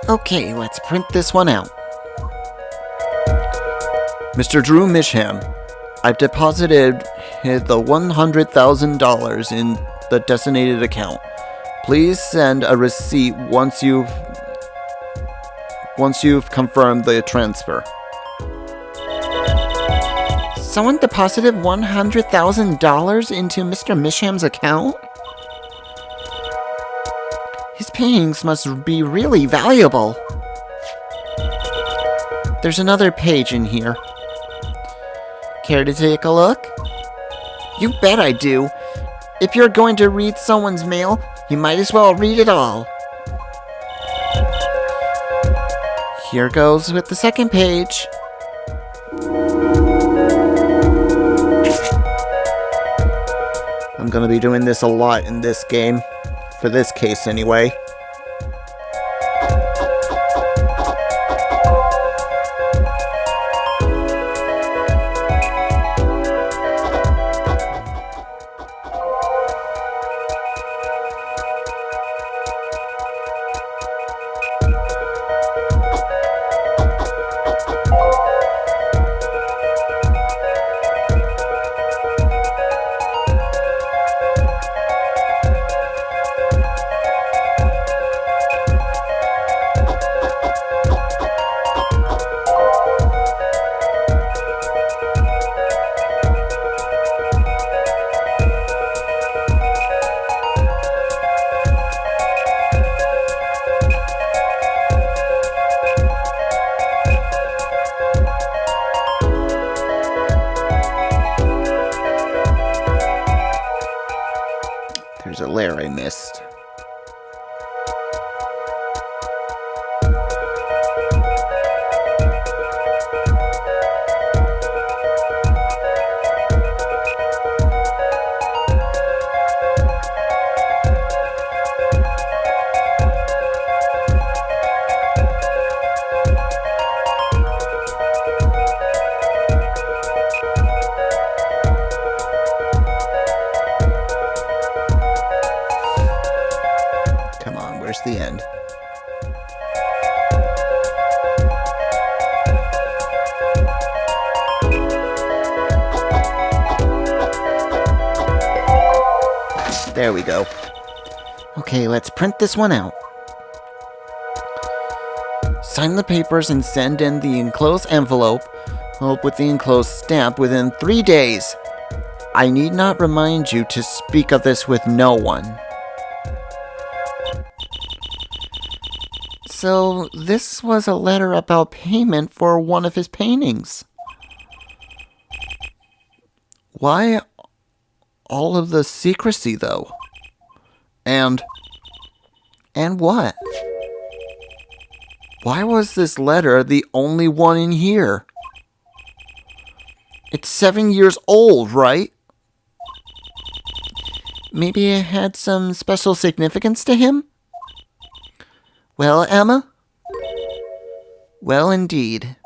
Okay, let's print this one out. Mr. Drew Misham, I've deposited the $100,000 in the designated account. Please send a receipt once you've confirmed the transfer. Someone deposited $100,000 into Mr. Misham's account? His paintings must be really valuable. There's another page in here. Care to take a look? You bet I do. If you're going to read someone's mail, you might as well read it all. Here goes with the second page. I'm gonna be doing this a lot in this game. For this case, anyway. There's a layer I missed. Come on, where's the end? There we go. Okay, let's print this one out. Sign the papers and send in the enclosed envelope with the enclosed stamp within 3 days. I need not remind you to speak of this with no one. So, this was a letter about payment for one of his paintings. Why all of the secrecy, though? And what? Why was this letter the only one in here? It's 7 years old, right? Maybe it had some special significance to him? Well, Emma? Well, indeed.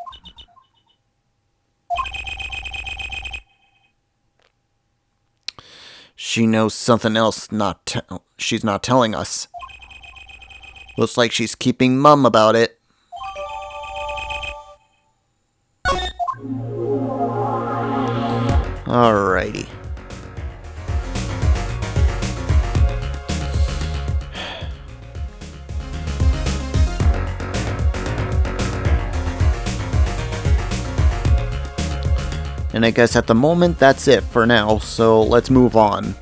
She knows something else she's not telling us. Looks like she's keeping mum about it. Alrighty. And I guess at the moment that's it for now, so let's move on.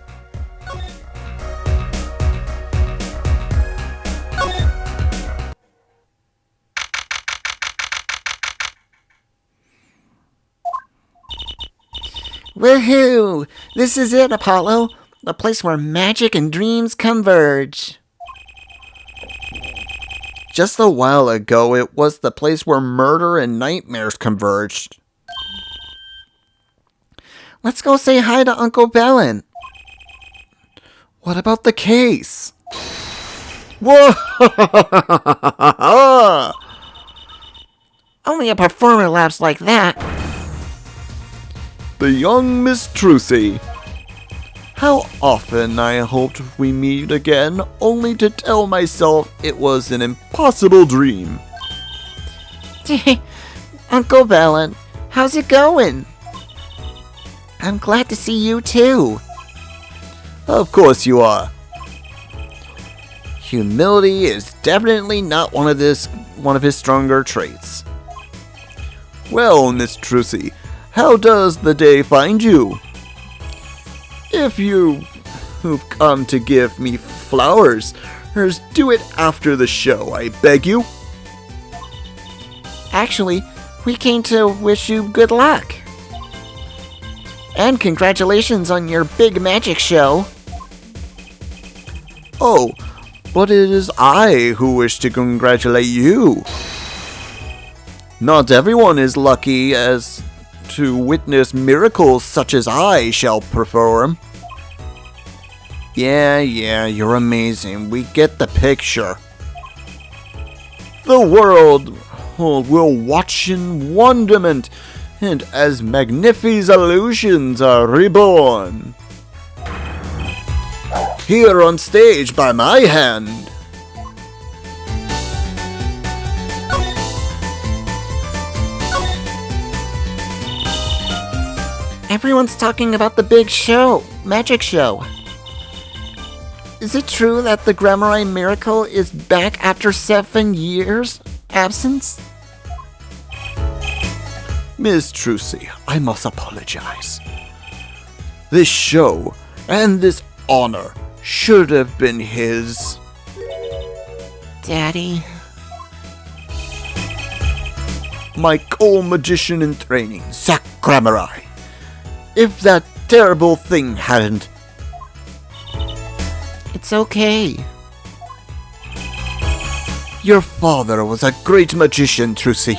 Woohoo! This is it, Apollo. The place where magic and dreams converge. Just a while ago, it was the place where murder and nightmares converged. Let's go say hi to Uncle Bellin. What about the case? Whoa! Only a performer laughs like that. The young Miss Trucy. How often I hoped we meet again, only to tell myself it was an impossible dream. Uncle Valen, how's it going? I'm glad to see you too. Of course you are. Humility is definitely not one of his stronger traits. Well, Miss Trucy, how does the day find you? If you've come to give me flowers, do it after the show, I beg you. Actually, we came to wish you good luck. And congratulations on your big magic show. Oh, but it is I who wish to congratulate you. Not everyone is lucky as to witness miracles such as I shall perform. Yeah, you're amazing. We get the picture. The world will watch in wonderment, and as Magnifi's illusions are reborn. Here on stage by my hand. Everyone's talking about the big show, magic show. Is it true that the Grammari miracle is back after 7 years absence? Miss Trucy, I must apologize. This show and this honor should have been his. Daddy. My co-magician in training, Zach Grammari. If that terrible thing hadn't. It's okay. Your father was a great magician, Trucy.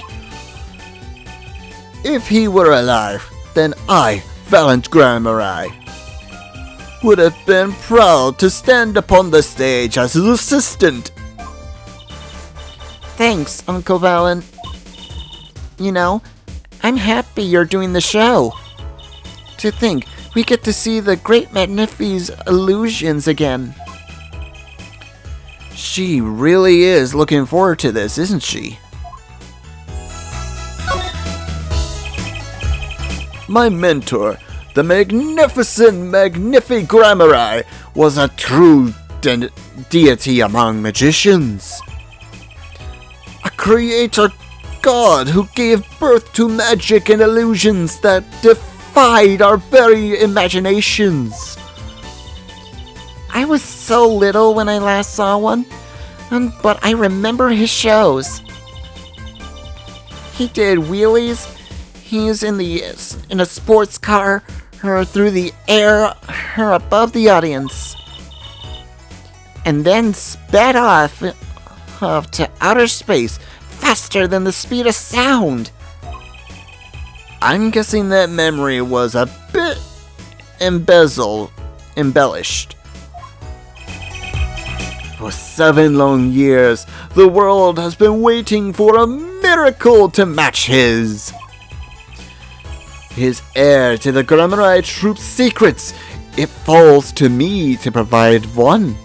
If he were alive, then I, Valent Grammari, would have been proud to stand upon the stage as his assistant. Thanks, Uncle Valen. You know, I'm happy you're doing the show. To think, we get to see the great Magnifi's illusions again. She really is looking forward to this, isn't she? My mentor, the magnificent Magnifi Grammari, was a true deity among magicians. A creator god who gave birth to magic and illusions that defied our very imaginations. I was so little when I last saw one, but I remember his shows. He did wheelies. He's in a sports car, through the air, above the audience, and then sped off to outer space faster than the speed of sound. I'm guessing that memory was a bit embellished. For 7 long years, the world has been waiting for a miracle to match his. His heir to the Grammari Troupe's secrets, it falls to me to provide one.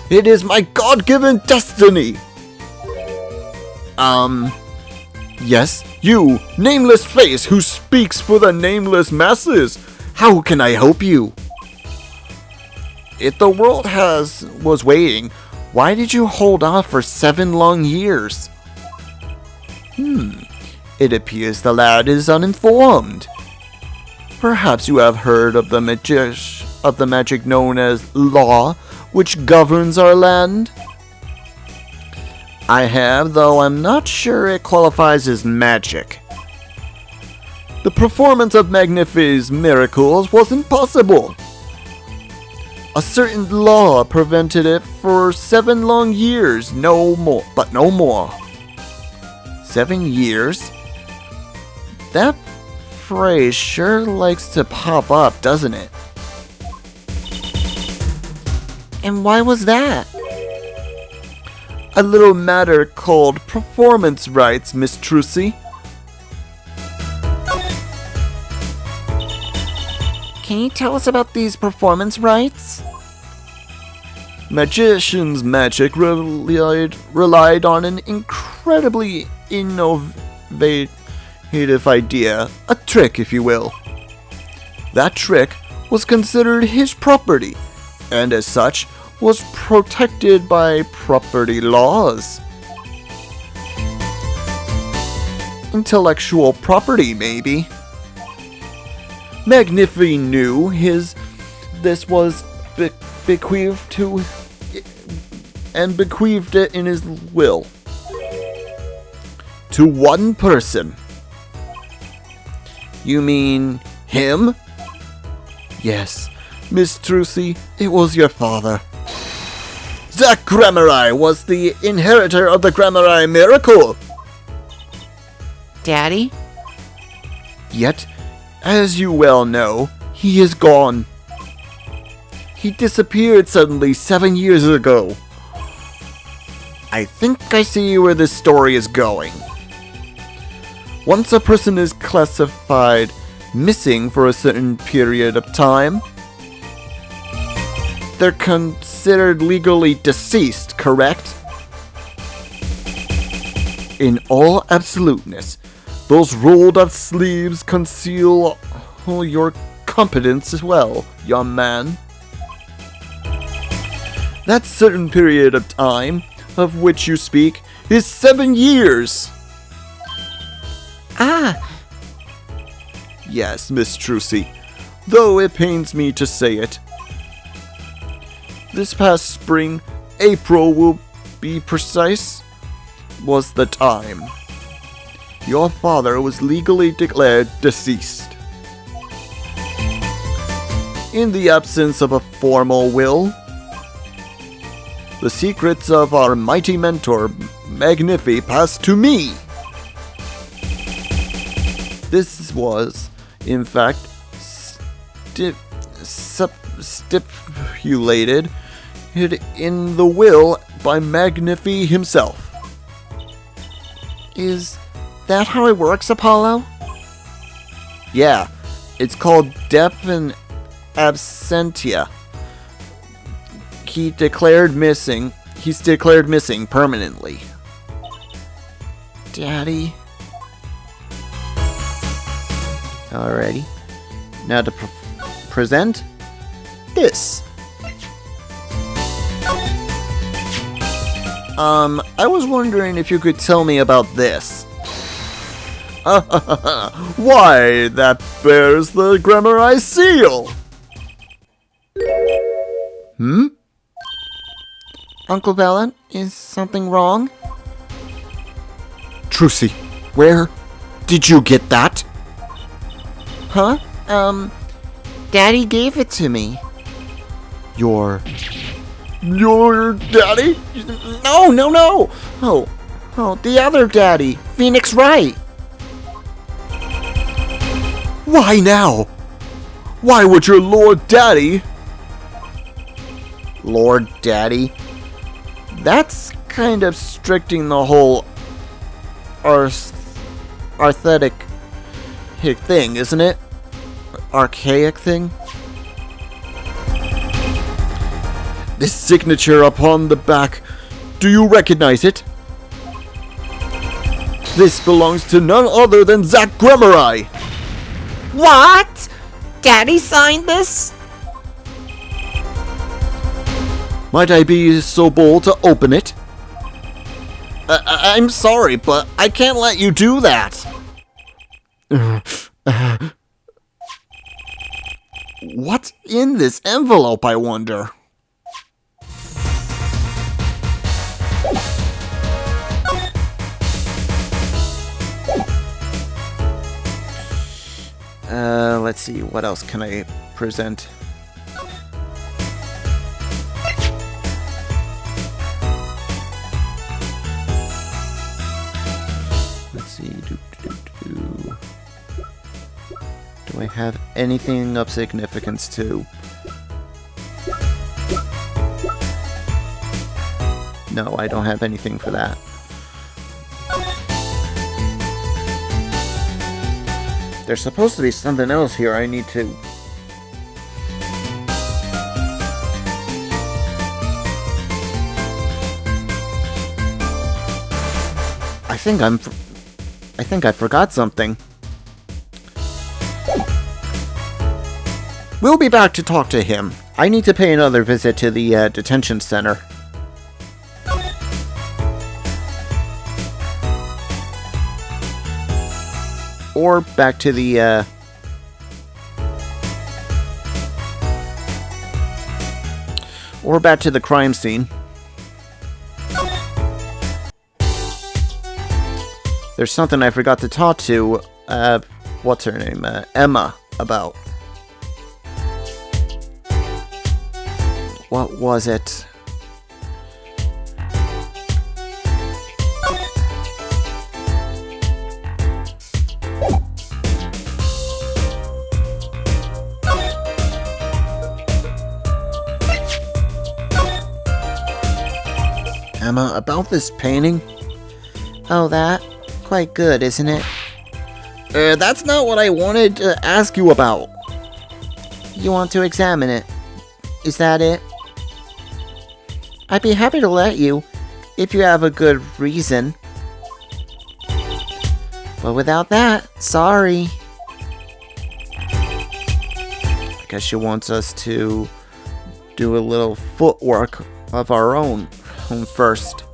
It is my God-given destiny. Yes, you, nameless face who speaks for the nameless masses. How can I help you? If the world was waiting, why did you hold off for 7 long years? It appears the lad is uninformed. Perhaps you have heard of the magic known as law, which governs our land? I have, though I'm not sure it qualifies as magic. The performance of Magnifi's miracles was impossible. A certain law prevented it for 7 long years, no more. 7 years? That phrase sure likes to pop up, doesn't it? And why was that? A little matter called performance rights, Miss Trucy. Can you tell us about these performance rites? Magician's magic relied on an incredibly innovative idea, a trick, if you will. That trick was considered his property, and as such, was protected by property laws. Intellectual property, maybe. Magnifi knew this was bequeathed to, and bequeathed it in his will to one person. You mean him? Yes, Miss Trucy, it was your father. Zack Gramarye was the inheritor of the Gramarye miracle. Daddy? Yet, as you well know, he is gone. He disappeared suddenly 7 years ago. I think I see where this story is going. Once a person is classified missing for a certain period of time, they're considered legally deceased, correct? In all absoluteness, those rolled up sleeves conceal your competence as well, young man. That certain period of time of which you speak is 7 years. Ah. Yes, Miss Trucy, though it pains me to say it. This past spring, April will be precise, was the time. Your father was legally declared deceased. In the absence of a formal will, the secrets of our mighty mentor, Magnifi, passed to me. This was, in fact, stipulated in the will by Magnifi himself. Is that how it works, Apollo? Yeah, it's called death in absentia. He's declared missing permanently. Daddy. Alrighty. Now to present this. I was wondering if you could tell me about this. Why, that bears the Gramarye seal! Uncle Bella, is something wrong? Trucy, where did you get that? Huh? Daddy gave it to me. Your daddy? No! Oh, the other daddy, Phoenix Wright. Why now? Why would your Lord Daddy... Lord Daddy? That's kind of restricting the whole archaic thing, isn't it? Archaic thing? This signature upon the back, do you recognize it? This belongs to none other than Zack Gramarye. What? Daddy signed this? Might I be so bold to open it? I'm sorry, but I can't let you do that. What's in this envelope, I wonder? Let's see, what else can I present? Let's see, do I have anything of significance too? No, I don't have anything for that. There's supposed to be something else here I need to I think I forgot something. We'll be back to talk to him. I need to pay another visit to the detention center. Or back to the crime scene. There's something I forgot to talk to, what's her name? Emma about. What was it? Emma, about this painting? Oh, that? Quite good, isn't it? That's not what I wanted to ask you about. You want to examine it? Is that it? I'd be happy to let you, if you have a good reason. But without that, sorry. I guess she wants us to do a little footwork of our own first.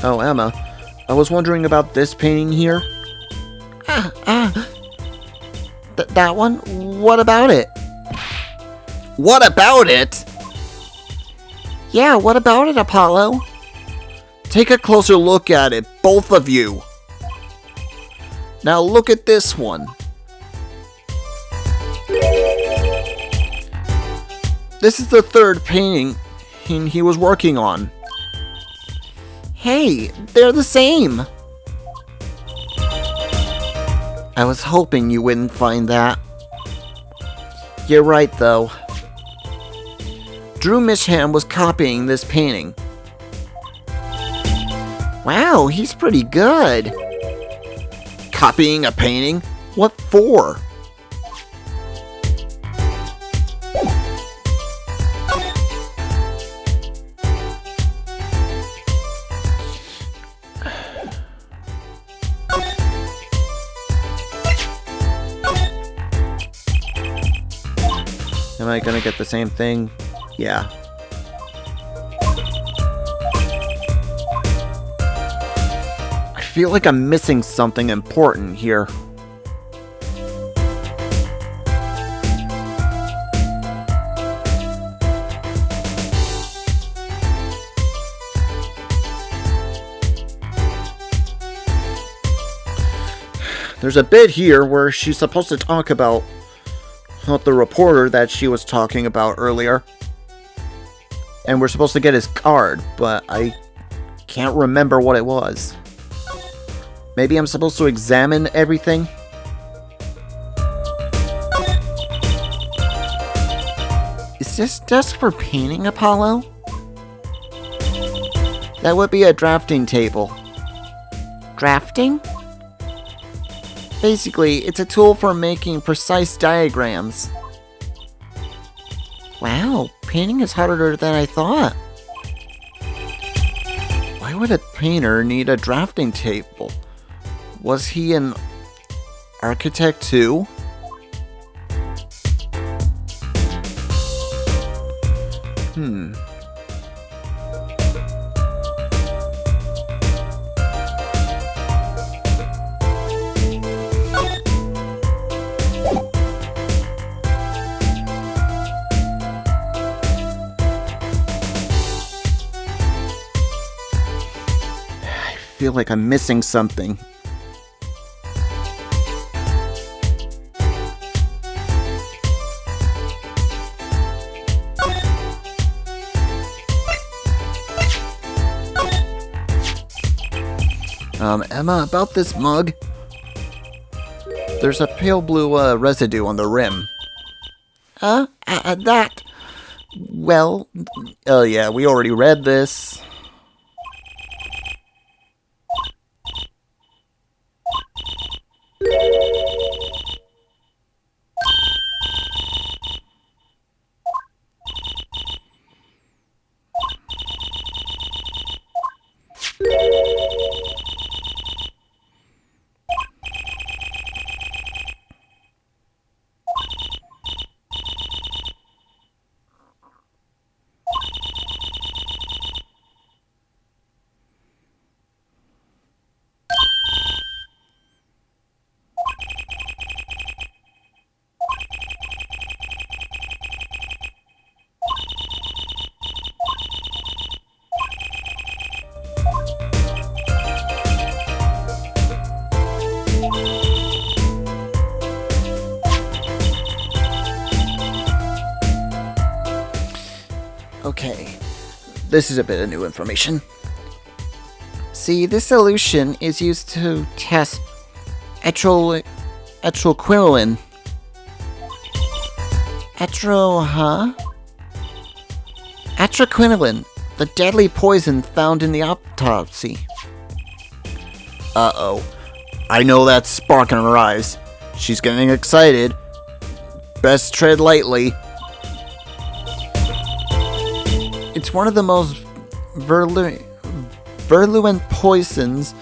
Oh, Emma, I was wondering about this painting here. That one? What about it? What about it? Yeah, what about it, Apollo? Take a closer look at it, both of you. Now look at this one. This is the third painting he was working on. Hey, they're the same. I was hoping you wouldn't find that. You're right, though. Drew Misham was copying this painting. Wow, he's pretty good. Copying a painting? What for? Am I gonna get the same thing? Yeah. I feel like I'm missing something important here. There's a bit here where she's supposed to talk about the reporter that she was talking about earlier. And we're supposed to get his card, but I can't remember what it was. Maybe I'm supposed to examine everything? Is this desk for painting, Apollo? That would be a drafting table. Drafting? Basically, it's a tool for making precise diagrams. Wow, painting is harder than I thought. Why would a painter need a drafting table? Was he an architect too? I feel like I'm missing something. Emma, about this mug. There's a pale blue residue on the rim. That. Well. Oh yeah, we already read this. Okay, this is a bit of new information. See, this solution is used to test etrylquinoline. Etrylquinoline, the deadly poison found in the autopsy. Uh-oh. I know that spark in her eyes. She's getting excited. Best tread lightly. It's one of the most virulent poisons,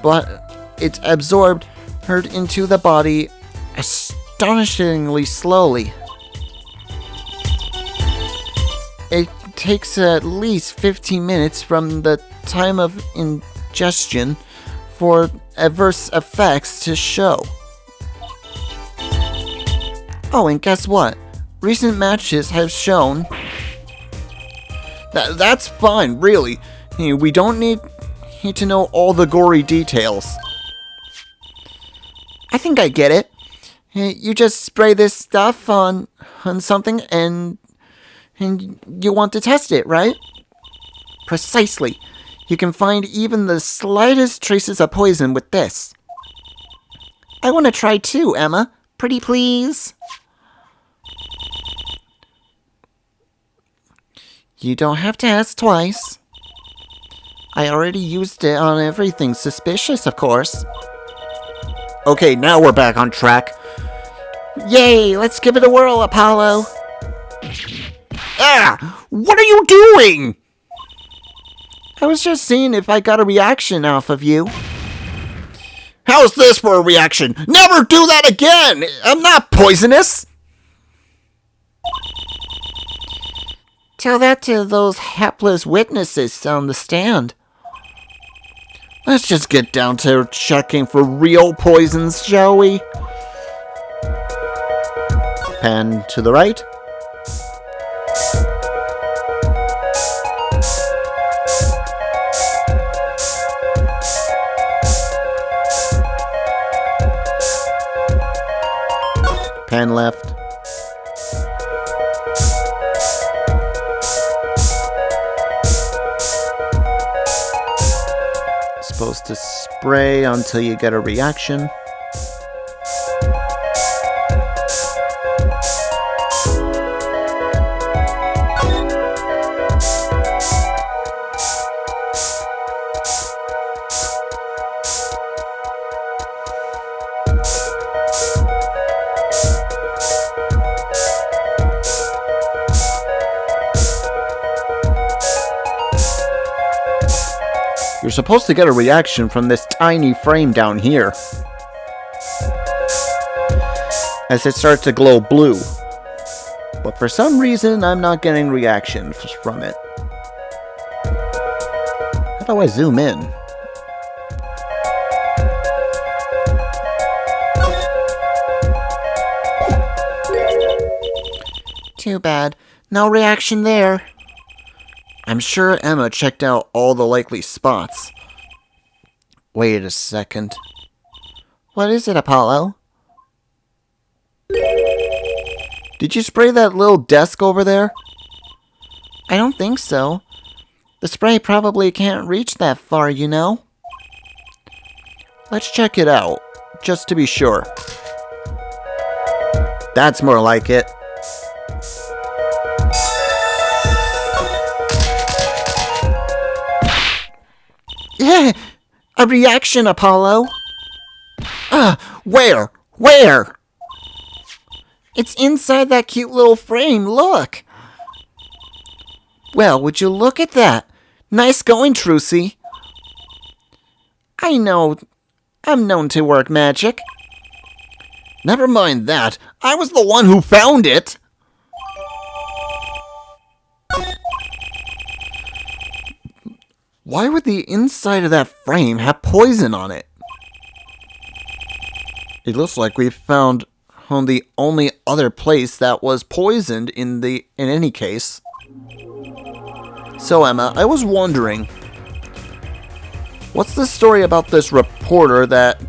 but it's absorbed into the body astonishingly slowly. It takes at least 15 minutes from the time of ingestion for adverse effects to show. Oh, and guess what? Recent matches have shown... That's fine, really. We don't need to know all the gory details. I think I get it. You just spray this stuff on something and you want to test it, right? Precisely. You can find even the slightest traces of poison with this. I want to try too, Emma. Pretty please? You don't have to ask twice. I already used it on everything suspicious, of course. Okay, now we're back on track. Yay, let's give it a whirl, Apollo. Ah! What are you doing? I was just seeing if I got a reaction off of you. How's this for a reaction? Never do that again! I'm not poisonous! Tell that to those hapless witnesses on the stand. Let's just get down to checking for real poisons, shall we? Pan to the right. Pan left. Supposed to spray until you get a reaction. You're supposed to get a reaction from this tiny frame down here, as it starts to glow blue. But for some reason, I'm not getting reactions from it. How do I zoom in? Too bad. No reaction there. I'm sure Emma checked out all the likely spots. Wait a second. What is it, Apollo? Did you spray that little desk over there? I don't think so. The spray probably can't reach that far, you know? Let's check it out, just to be sure. That's more like it. Yeah, a reaction, Apollo. Where? Where? It's inside that cute little frame, look. Well, would you look at that? Nice going, Trucy. I know, I'm known to work magic. Never mind that. I was the one who found it. Why would the inside of that frame have poison on it? It looks like we found on the only other place that was poisoned in any case. So Emma, I was wondering, what's the story about this reporter that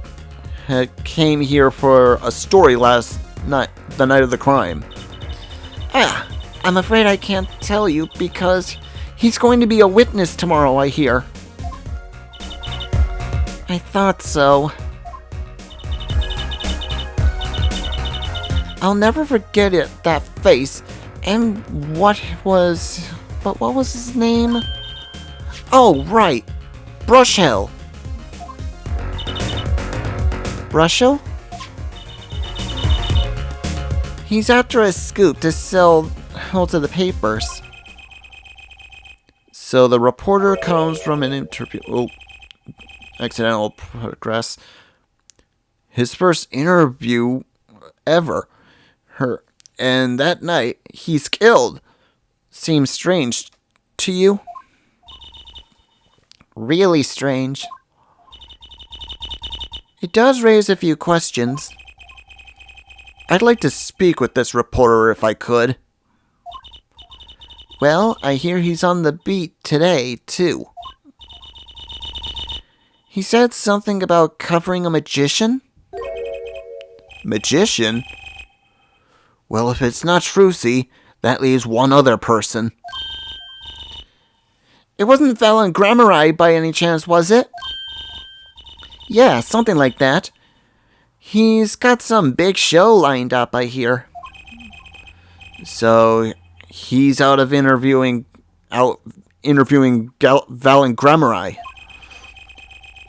came here for a story last night, the night of the crime? I'm afraid I can't tell you because he's going to be a witness tomorrow, I hear. I thought so. I'll never forget it, that face. And what was his name? Oh, right. Brushhill. Brushhill? He's after a scoop to sell to the papers. So the reporter comes from an interview. Oh, accidental progress. His first interview ever. And that night, he's killed. Seems strange to you? Really strange. It does raise a few questions. I'd like to speak with this reporter if I could. Well, I hear he's on the beat today, too. He said something about covering a magician? Magician? Well, if it's not Trucy, that leaves one other person. It wasn't Valen Grammari by any chance, was it? Yeah, something like that. He's got some big show lined up, I hear. So, he's out interviewing Valen Grammari.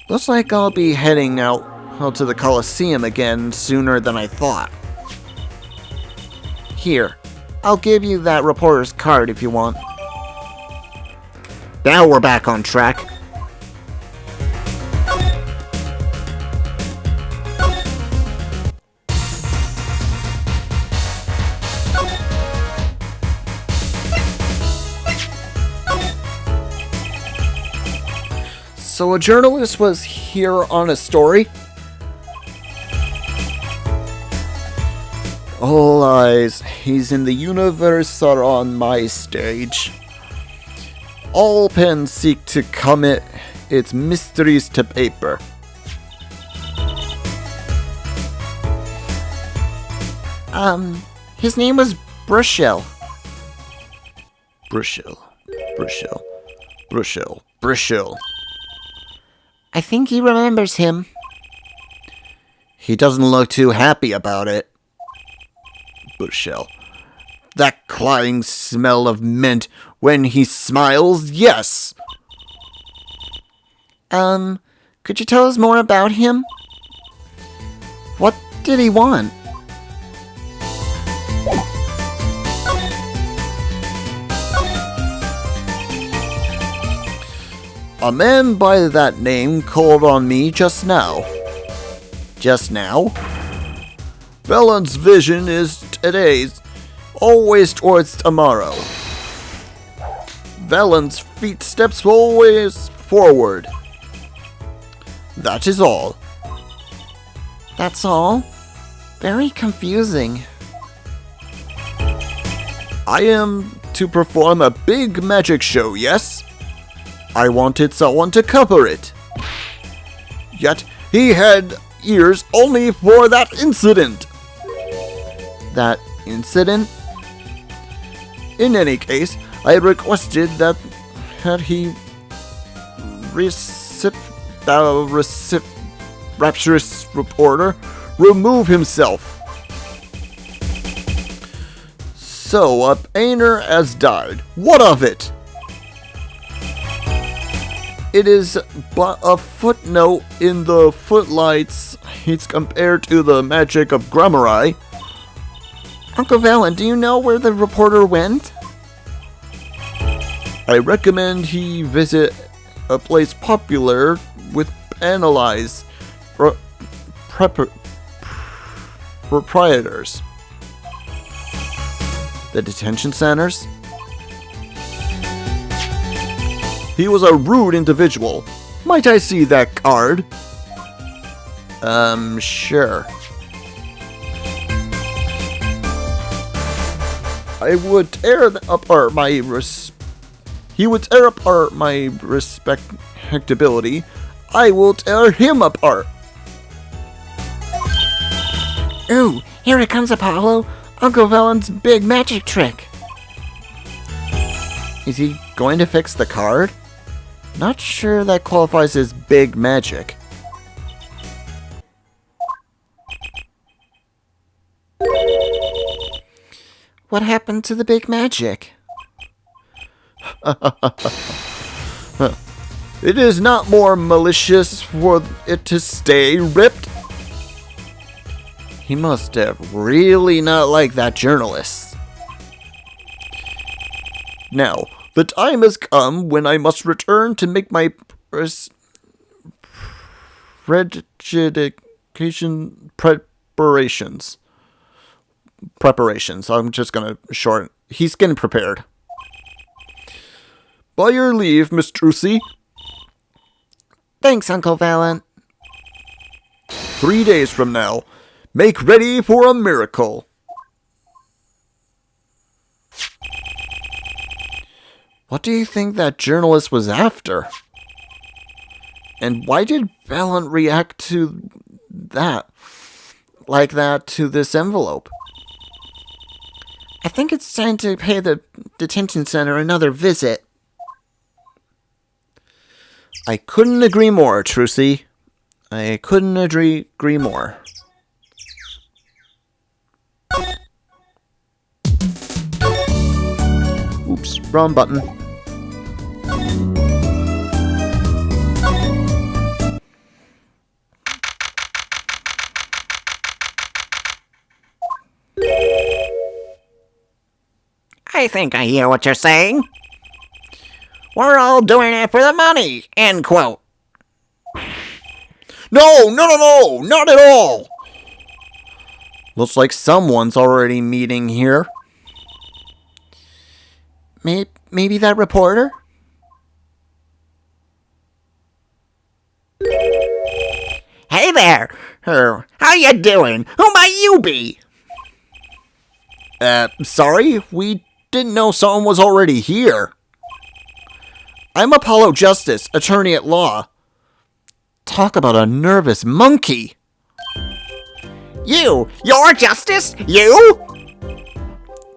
Looks like I'll be heading out to the Coliseum again sooner than I thought. Here, I'll give you that reporter's card if you want. Now we're back on track. So a journalist was here on a story? All eyes, he's in the universe are on my stage. All pens seek to commit its mysteries to paper. His name was Brushhill. Brushhill. I think he remembers him. He doesn't look too happy about it. Brushhill. That cloying smell of mint when he smiles, yes! Could you tell us more about him? What did he want? A man by that name called on me just now. Just now? Valen's vision is today's, always towards tomorrow. Valen's feet steps always forward. That is all. That's all? Very confusing. I am to perform a big magic show, yes? I wanted someone to cover it. Yet he had ears only for that incident. That incident? In any case, I requested that he rapturous reporter remove himself. So a painter has died. What of it? It is but a footnote in the footlights. It's compared to the magic of Grammari. Uncle Valen, do you know where the reporter went? I recommend he visit a place popular with analyze proprietors. The detention centers? He was a rude individual. Might I see that card? Sure. I would tear apart my He would tear apart my respectability. I will tear him apart. Ooh, here it comes, Apollo. Uncle Valen's big magic trick. Is he going to fix the card? Not sure that qualifies as big magic. What happened to the big magic? It is not more malicious for it to stay ripped. He must have really not liked that journalist. Now, the time has come when I must return to make my predication preparations. I'm just gonna shorten. He's getting prepared. By your leave, Miss Trucy. Thanks, Uncle Valent. 3 days from now, make ready for a miracle. What do you think that journalist was after? And why did Valent react to that, like that, to this envelope? I think it's time to pay the detention center another visit. I couldn't agree more, Trucy. I couldn't agree more. Oops, wrong button. I think I hear what you're saying. We're all doing it for the money, end quote. No, not at all. Looks like someone's already meeting here. Maybe that reporter? Hey there, how you doing? Who might you be? Sorry, we didn't know someone was already here. I'm Apollo Justice, attorney at law. Talk about a nervous monkey. You're Justice? You?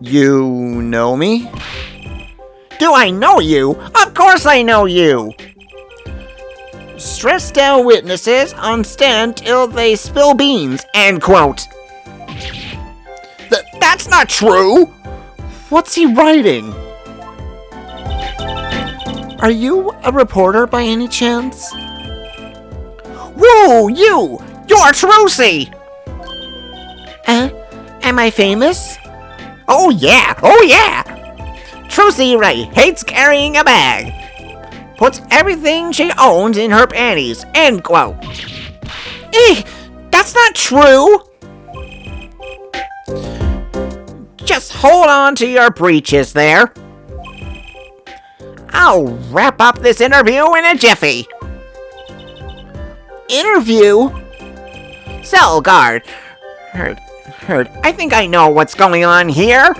You know me? Do I know you? Of course I know you. Stressed out witnesses on stand till they spill beans, end quote. That's not true. What's he writing? Are you a reporter by any chance? Whoa, you're Trucy. Am I famous? Oh yeah. Trucy Ray hates carrying a bag. Puts everything she owns in her panties, end quote. That's not true. Just hold on to your breeches there. I'll wrap up this interview in a jiffy. Interview? Cell guard. Heard. I think I know what's going on here.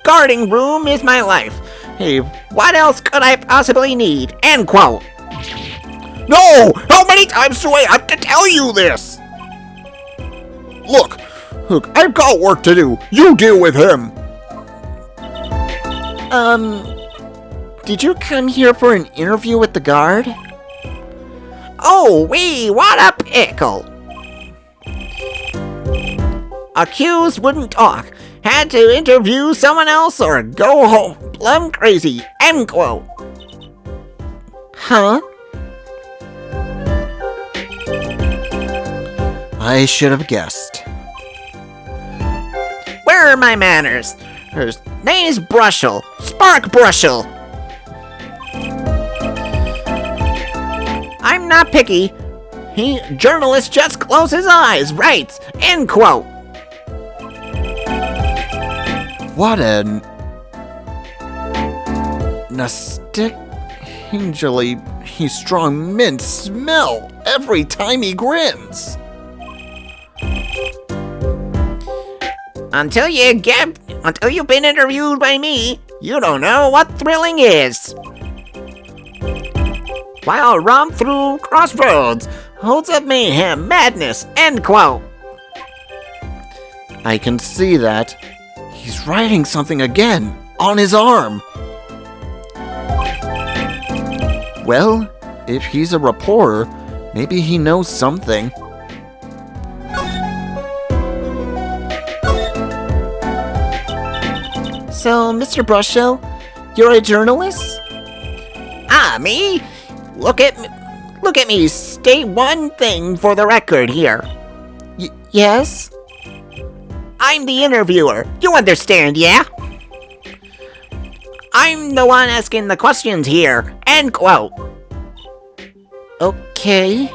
Guarding room is my life. Hey, what else could I possibly need? End quote. No! How many times do I have to tell you this? Look, I've got work to do. You deal with him. Did you come here for an interview with the guard? Oh, what a pickle. Accused wouldn't talk. Had to interview someone else or go home plumb crazy, end quote. Huh? I should have guessed. Where are my manners? Her name's Brushel. Spark Brushel. I'm not picky. Journalist just close his eyes, writes, end quote. What a nastingly strong mint smell every time he grins. Until you've been interviewed by me, you don't know what thrilling is. While romp through crossroads, holds up mayhem, madness, end quote. I can see that. He's writing something again, on his arm. Well, if he's a reporter, maybe he knows something. So, Mr. Brusho, you're a journalist? Ah, me? Look at me state one thing for the record here. Yes? I'm the interviewer. You understand, yeah? I'm the one asking the questions here. End quote. Okay.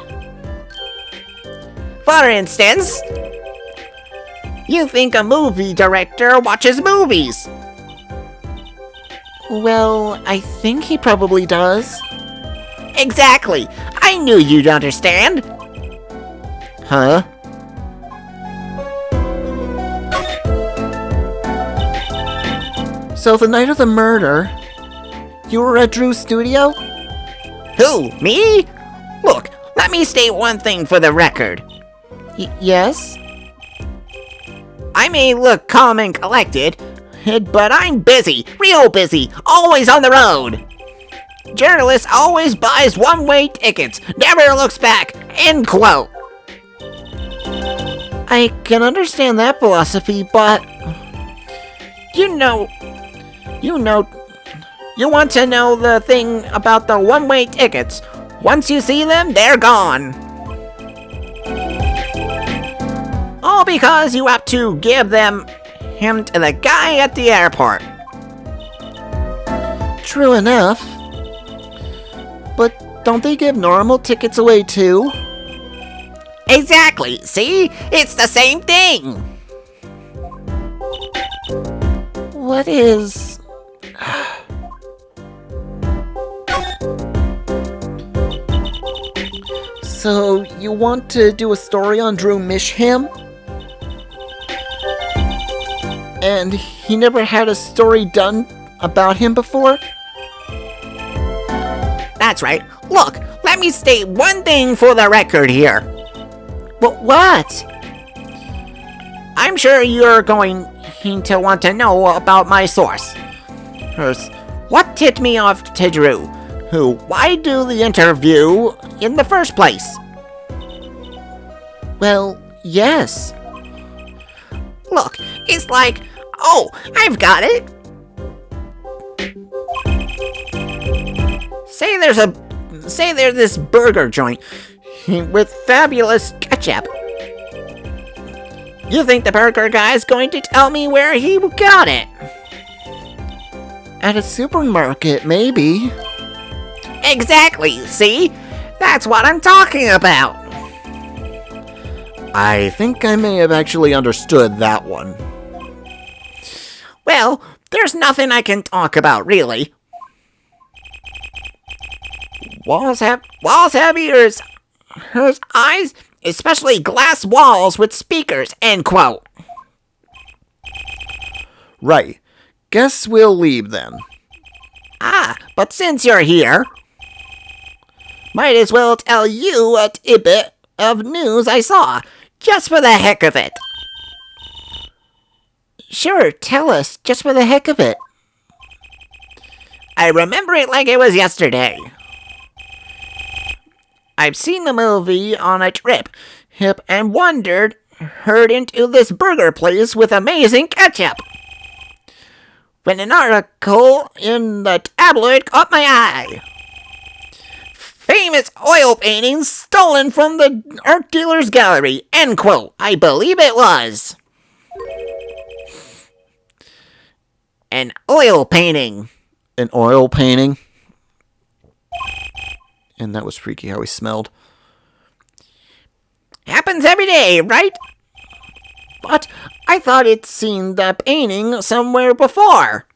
For instance, you think a movie director watches movies. Well, I think he probably does. Exactly. I knew you'd understand. Huh? So the night of the murder, you were at Drew's studio? Who, me? Look, let me state one thing for the record. Yes? I may look calm and collected, but I'm busy, real busy, always on the road. Journalist always buys one-way tickets, never looks back, end quote. I can understand that philosophy, but You want to know the thing about the one-way tickets. Once you see them, they're gone. All because you have to give him to the guy at the airport. true enough. But don't they give normal tickets away too? Exactly, see? It's the same thing. What is... So, you want to do a story on Drew Misham? And he never had a story done about him before? That's right. Look, let me state one thing for the record here. But what? I'm sure you're going to want to know about my source. First, what tipped me off to Drew? Why do the interview in the first place? Well, yes. Look, it's like, oh, I've got it. Say there's this burger joint with fabulous ketchup. You think the burger guy's going to tell me where he got it? At a supermarket, maybe. Exactly, see? That's what I'm talking about. I think I may have actually understood that one. Well, there's nothing I can talk about, really. Walls have ears. Her eyes, especially glass walls with speakers, end quote. Right. Guess we'll leave then. Ah, but since you're here, might as well tell you a tidbit of news I saw, just for the heck of it. Sure, tell us, just for the heck of it. I remember it like it was yesterday. I've seen the movie on a trip, and heard into this burger place with amazing ketchup. When an article in the tabloid caught my eye. Famous oil paintings stolen from the art dealer's gallery, end quote. I believe it was. An oil painting. An oil painting? And that was freaky how he smelled. Happens every day, right? But I thought I'd seen the painting somewhere before.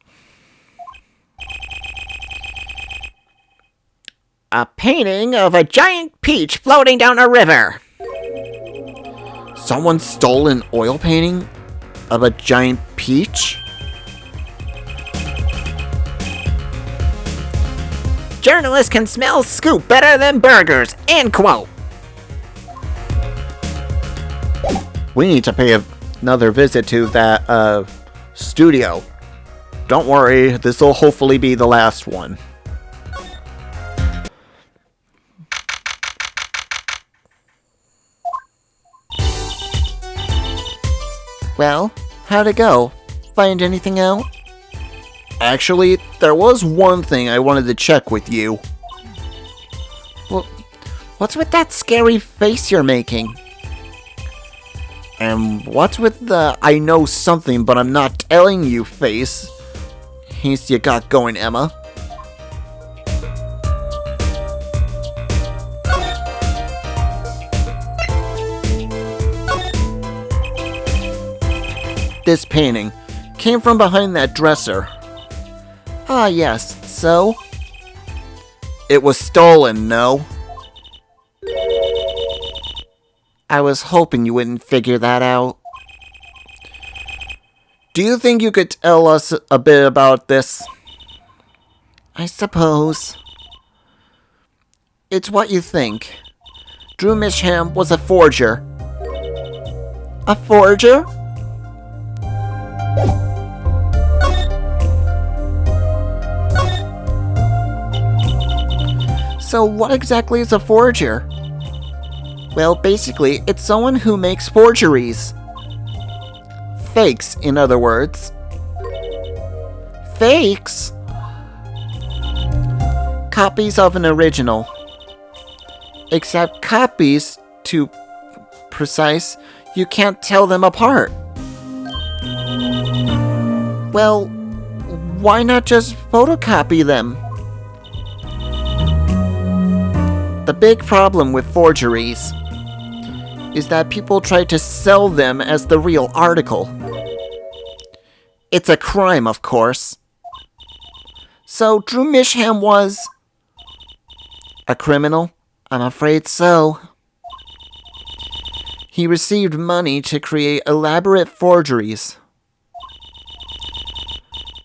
A painting of a giant peach floating down a river. Someone stole an oil painting of a giant peach? Journalists can smell scoop better than burgers, end quote. We need to pay another visit to that studio. Don't worry, this will hopefully be the last one. Well, how'd it go? Find anything out? Actually, there was one thing I wanted to check with you. Well, what's with that scary face you're making? And what's with the I know something but I'm not telling you face you got going, Emma? This painting came from behind that dresser. Ah, yes. So? It was stolen, no? I was hoping you wouldn't figure that out. Do you think you could tell us a bit about this? I suppose. It's what you think. Drew Misham was a forger. A forger? So what exactly is a forger? Well, basically, it's someone who makes forgeries. Fakes, in other words. Fakes? Copies of an original. Except copies, to precise, you can't tell them apart. Well, why not just photocopy them? The big problem with forgeries is that people try to sell them as the real article. It's a crime, of course. So Drew Misham was a criminal? I'm afraid so. He received money to create elaborate forgeries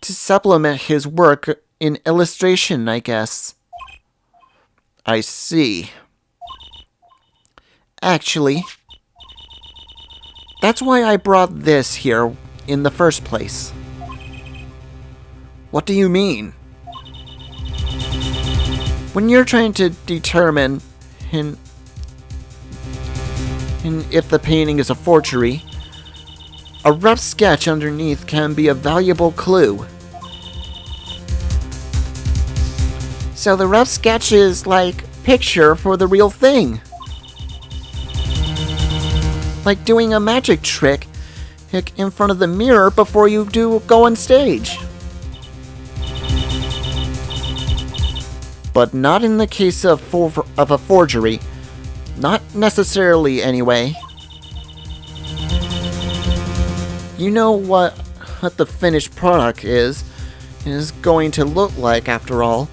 to supplement his work in illustration, I guess. I see. Actually, that's why I brought this here in the first place. What do you mean? When you're trying to determine if the painting is a forgery, a rough sketch underneath can be a valuable clue. So the rough sketch is like picture for the real thing. Like doing a magic trick in front of the mirror before you go on stage. But not in the case of a forgery. Not necessarily, anyway. You know what the finished product is going to look like after all.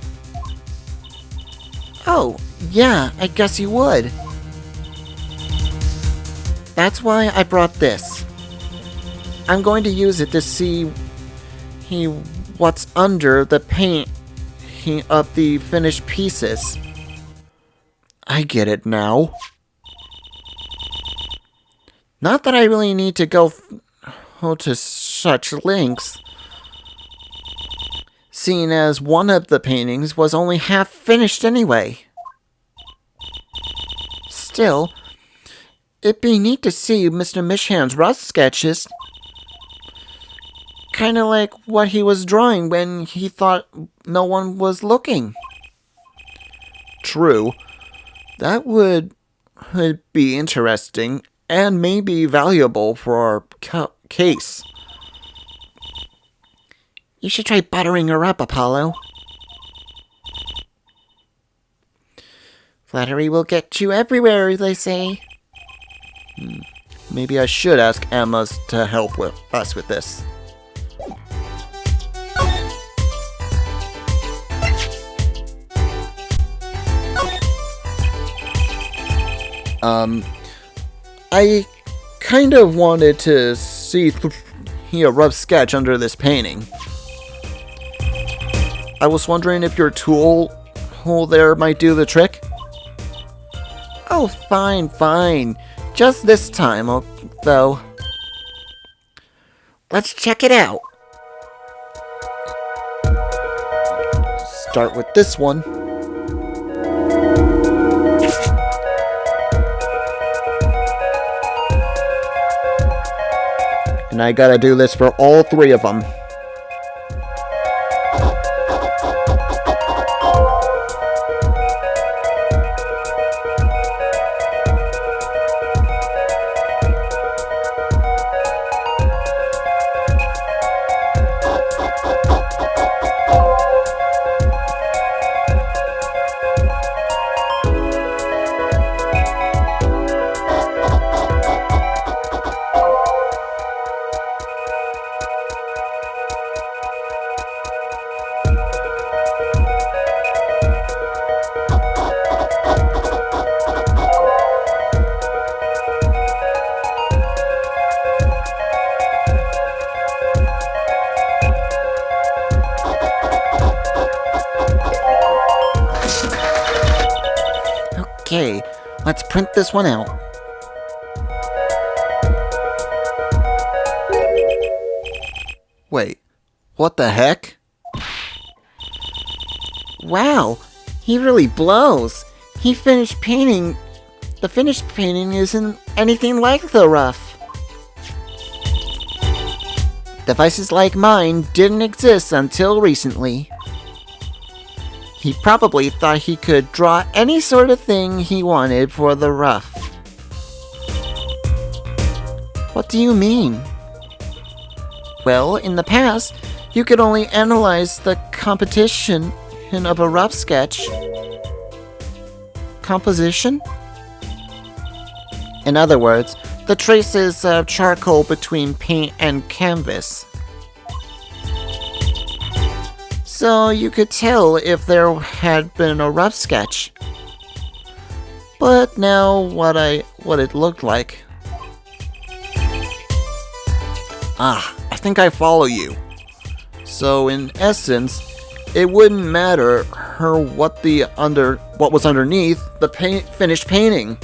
Oh, yeah, I guess you would. That's why I brought this. I'm going to use it to see what's under the paint of the finished pieces. I get it now. Not that I really need to go to such lengths, seeing as one of the paintings was only half finished anyway. Still, it'd be neat to see Mr. Misham's rough sketches. Kinda like what he was drawing when he thought no one was looking. True. That would be interesting and maybe valuable for our case. You should try buttering her up, Apollo. Flattery will get you everywhere, they say. Maybe I should ask Emma to help us with this. I kind of wanted to see a rough sketch under this painting. I was wondering if your tool hole there might do the trick? Oh, fine. Just this time, though. Let's check it out. Start with this one. And I gotta do this for all three of them. Okay, let's print this one out. Wait, what the heck? Wow, he really blows. He finished painting. The finished painting isn't anything like the rough. Devices like mine didn't exist until recently. He probably thought he could draw any sort of thing he wanted for the rough. What do you mean? Well, in the past, you could only analyze the composition of a rough sketch. Composition? In other words, the traces of charcoal between paint and canvas. So you could tell if there had been a rough sketch. But now what it looked like. I think I follow you. So in essence, it wouldn't matter what was underneath the finished painting.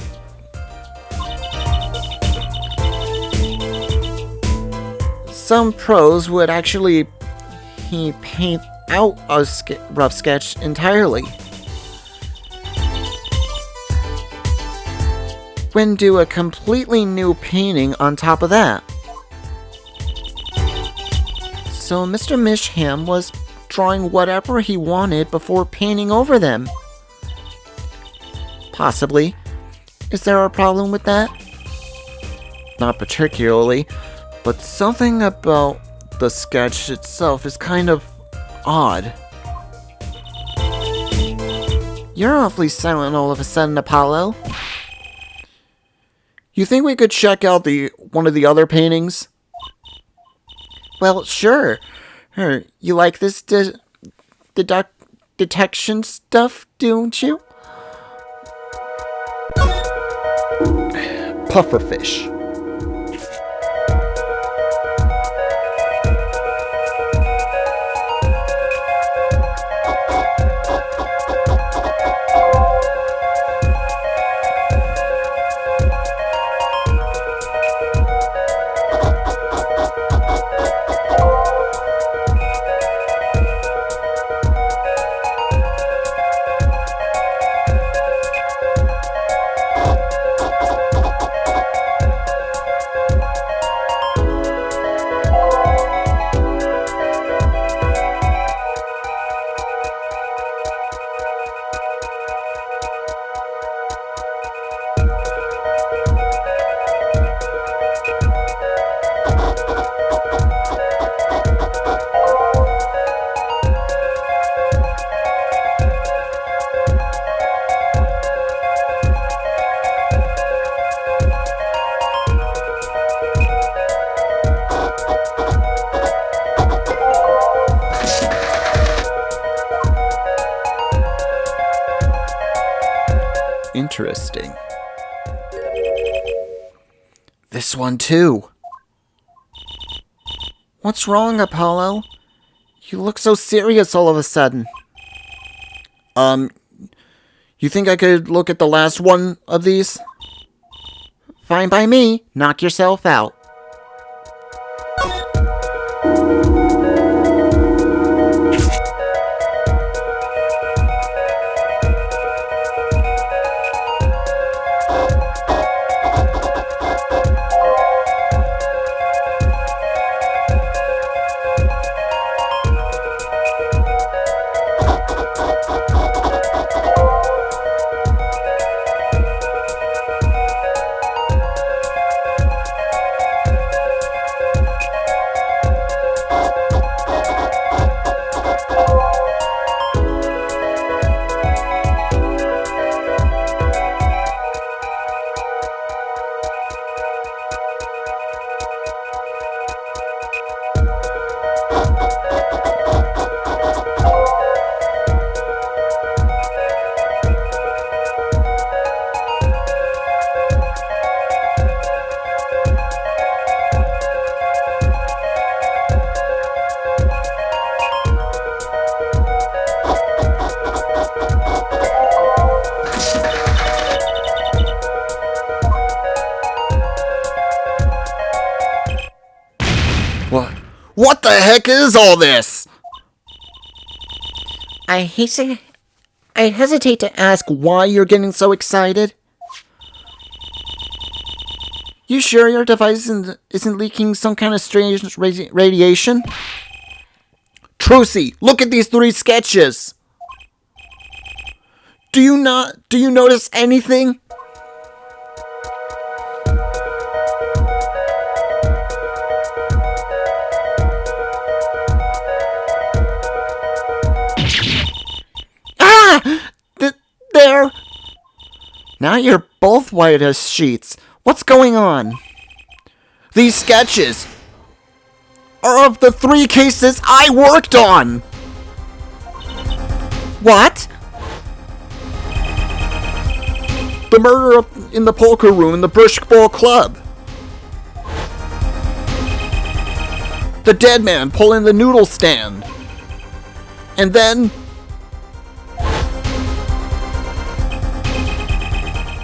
Some pros would actually paint out a rough sketch entirely. Then do a completely new painting on top of that. So Mr. Misham was drawing whatever he wanted before painting over them. Possibly. Is there a problem with that? Not particularly, but something about the sketch itself is kind of odd. You're awfully silent all of a sudden, Apollo. You think we could check out one of the other paintings? Well, sure. You like this detection stuff, don't you? Pufferfish. Interesting. This one too. What's wrong, Apollo? You look so serious all of a sudden. You think I could look at the last one of these? Fine by me. Knock yourself out. What the heck is all this? I hesitate to ask why you're getting so excited. You sure your device isn't leaking some kind of strange radiation? Trucy, look at these 3 sketches. Do you notice anything? There. Now you're both white as sheets. What's going on? These sketches are of the 3 cases I worked on. What? The murder in the poker room in the Bush Bowl Club. The dead man pulling the noodle stand. And then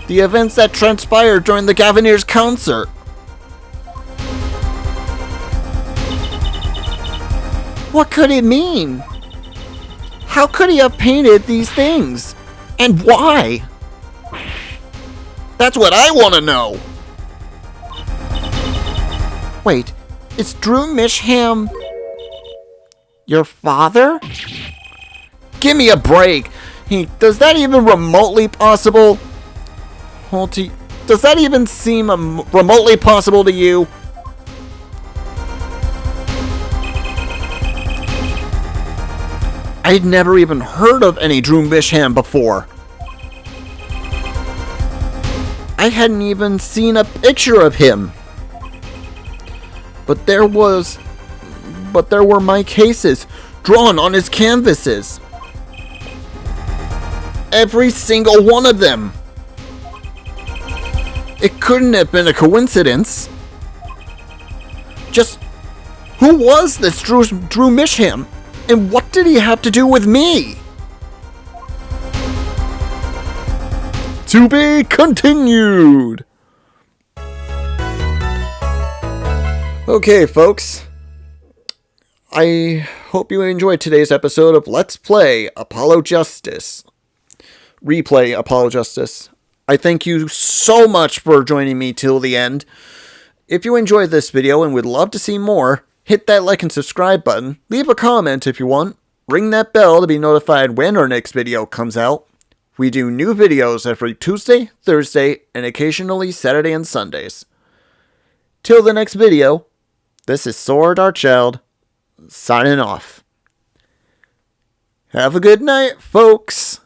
the events that transpired during the Gaviniers concert. What could it mean? How could he have painted these things? And why? That's what I want to know. Wait, is Drew Misham your father? Give me a break. Does that even remotely possible? Does that even seem remotely possible to you? I'd never even heard of any Drew Misham before. I hadn't even seen a picture of him. But there were my cases drawn on his canvases. Every single one of them. It couldn't have been a coincidence. Just who was this Drew Misham? And what did he have to do with me? To be continued. Okay, folks. I hope you enjoyed today's episode of Let's Play Apollo Justice. Replay Apollo Justice. I thank you so much for joining me till the end. If you enjoyed this video and would love to see more, hit that like and subscribe button, leave a comment if you want, ring that bell to be notified when our next video comes out. We do new videos every Tuesday, Thursday, and occasionally Saturday and Sundays. Till the next video, this is Saur Darkchylde, signing off. Have a good night, folks.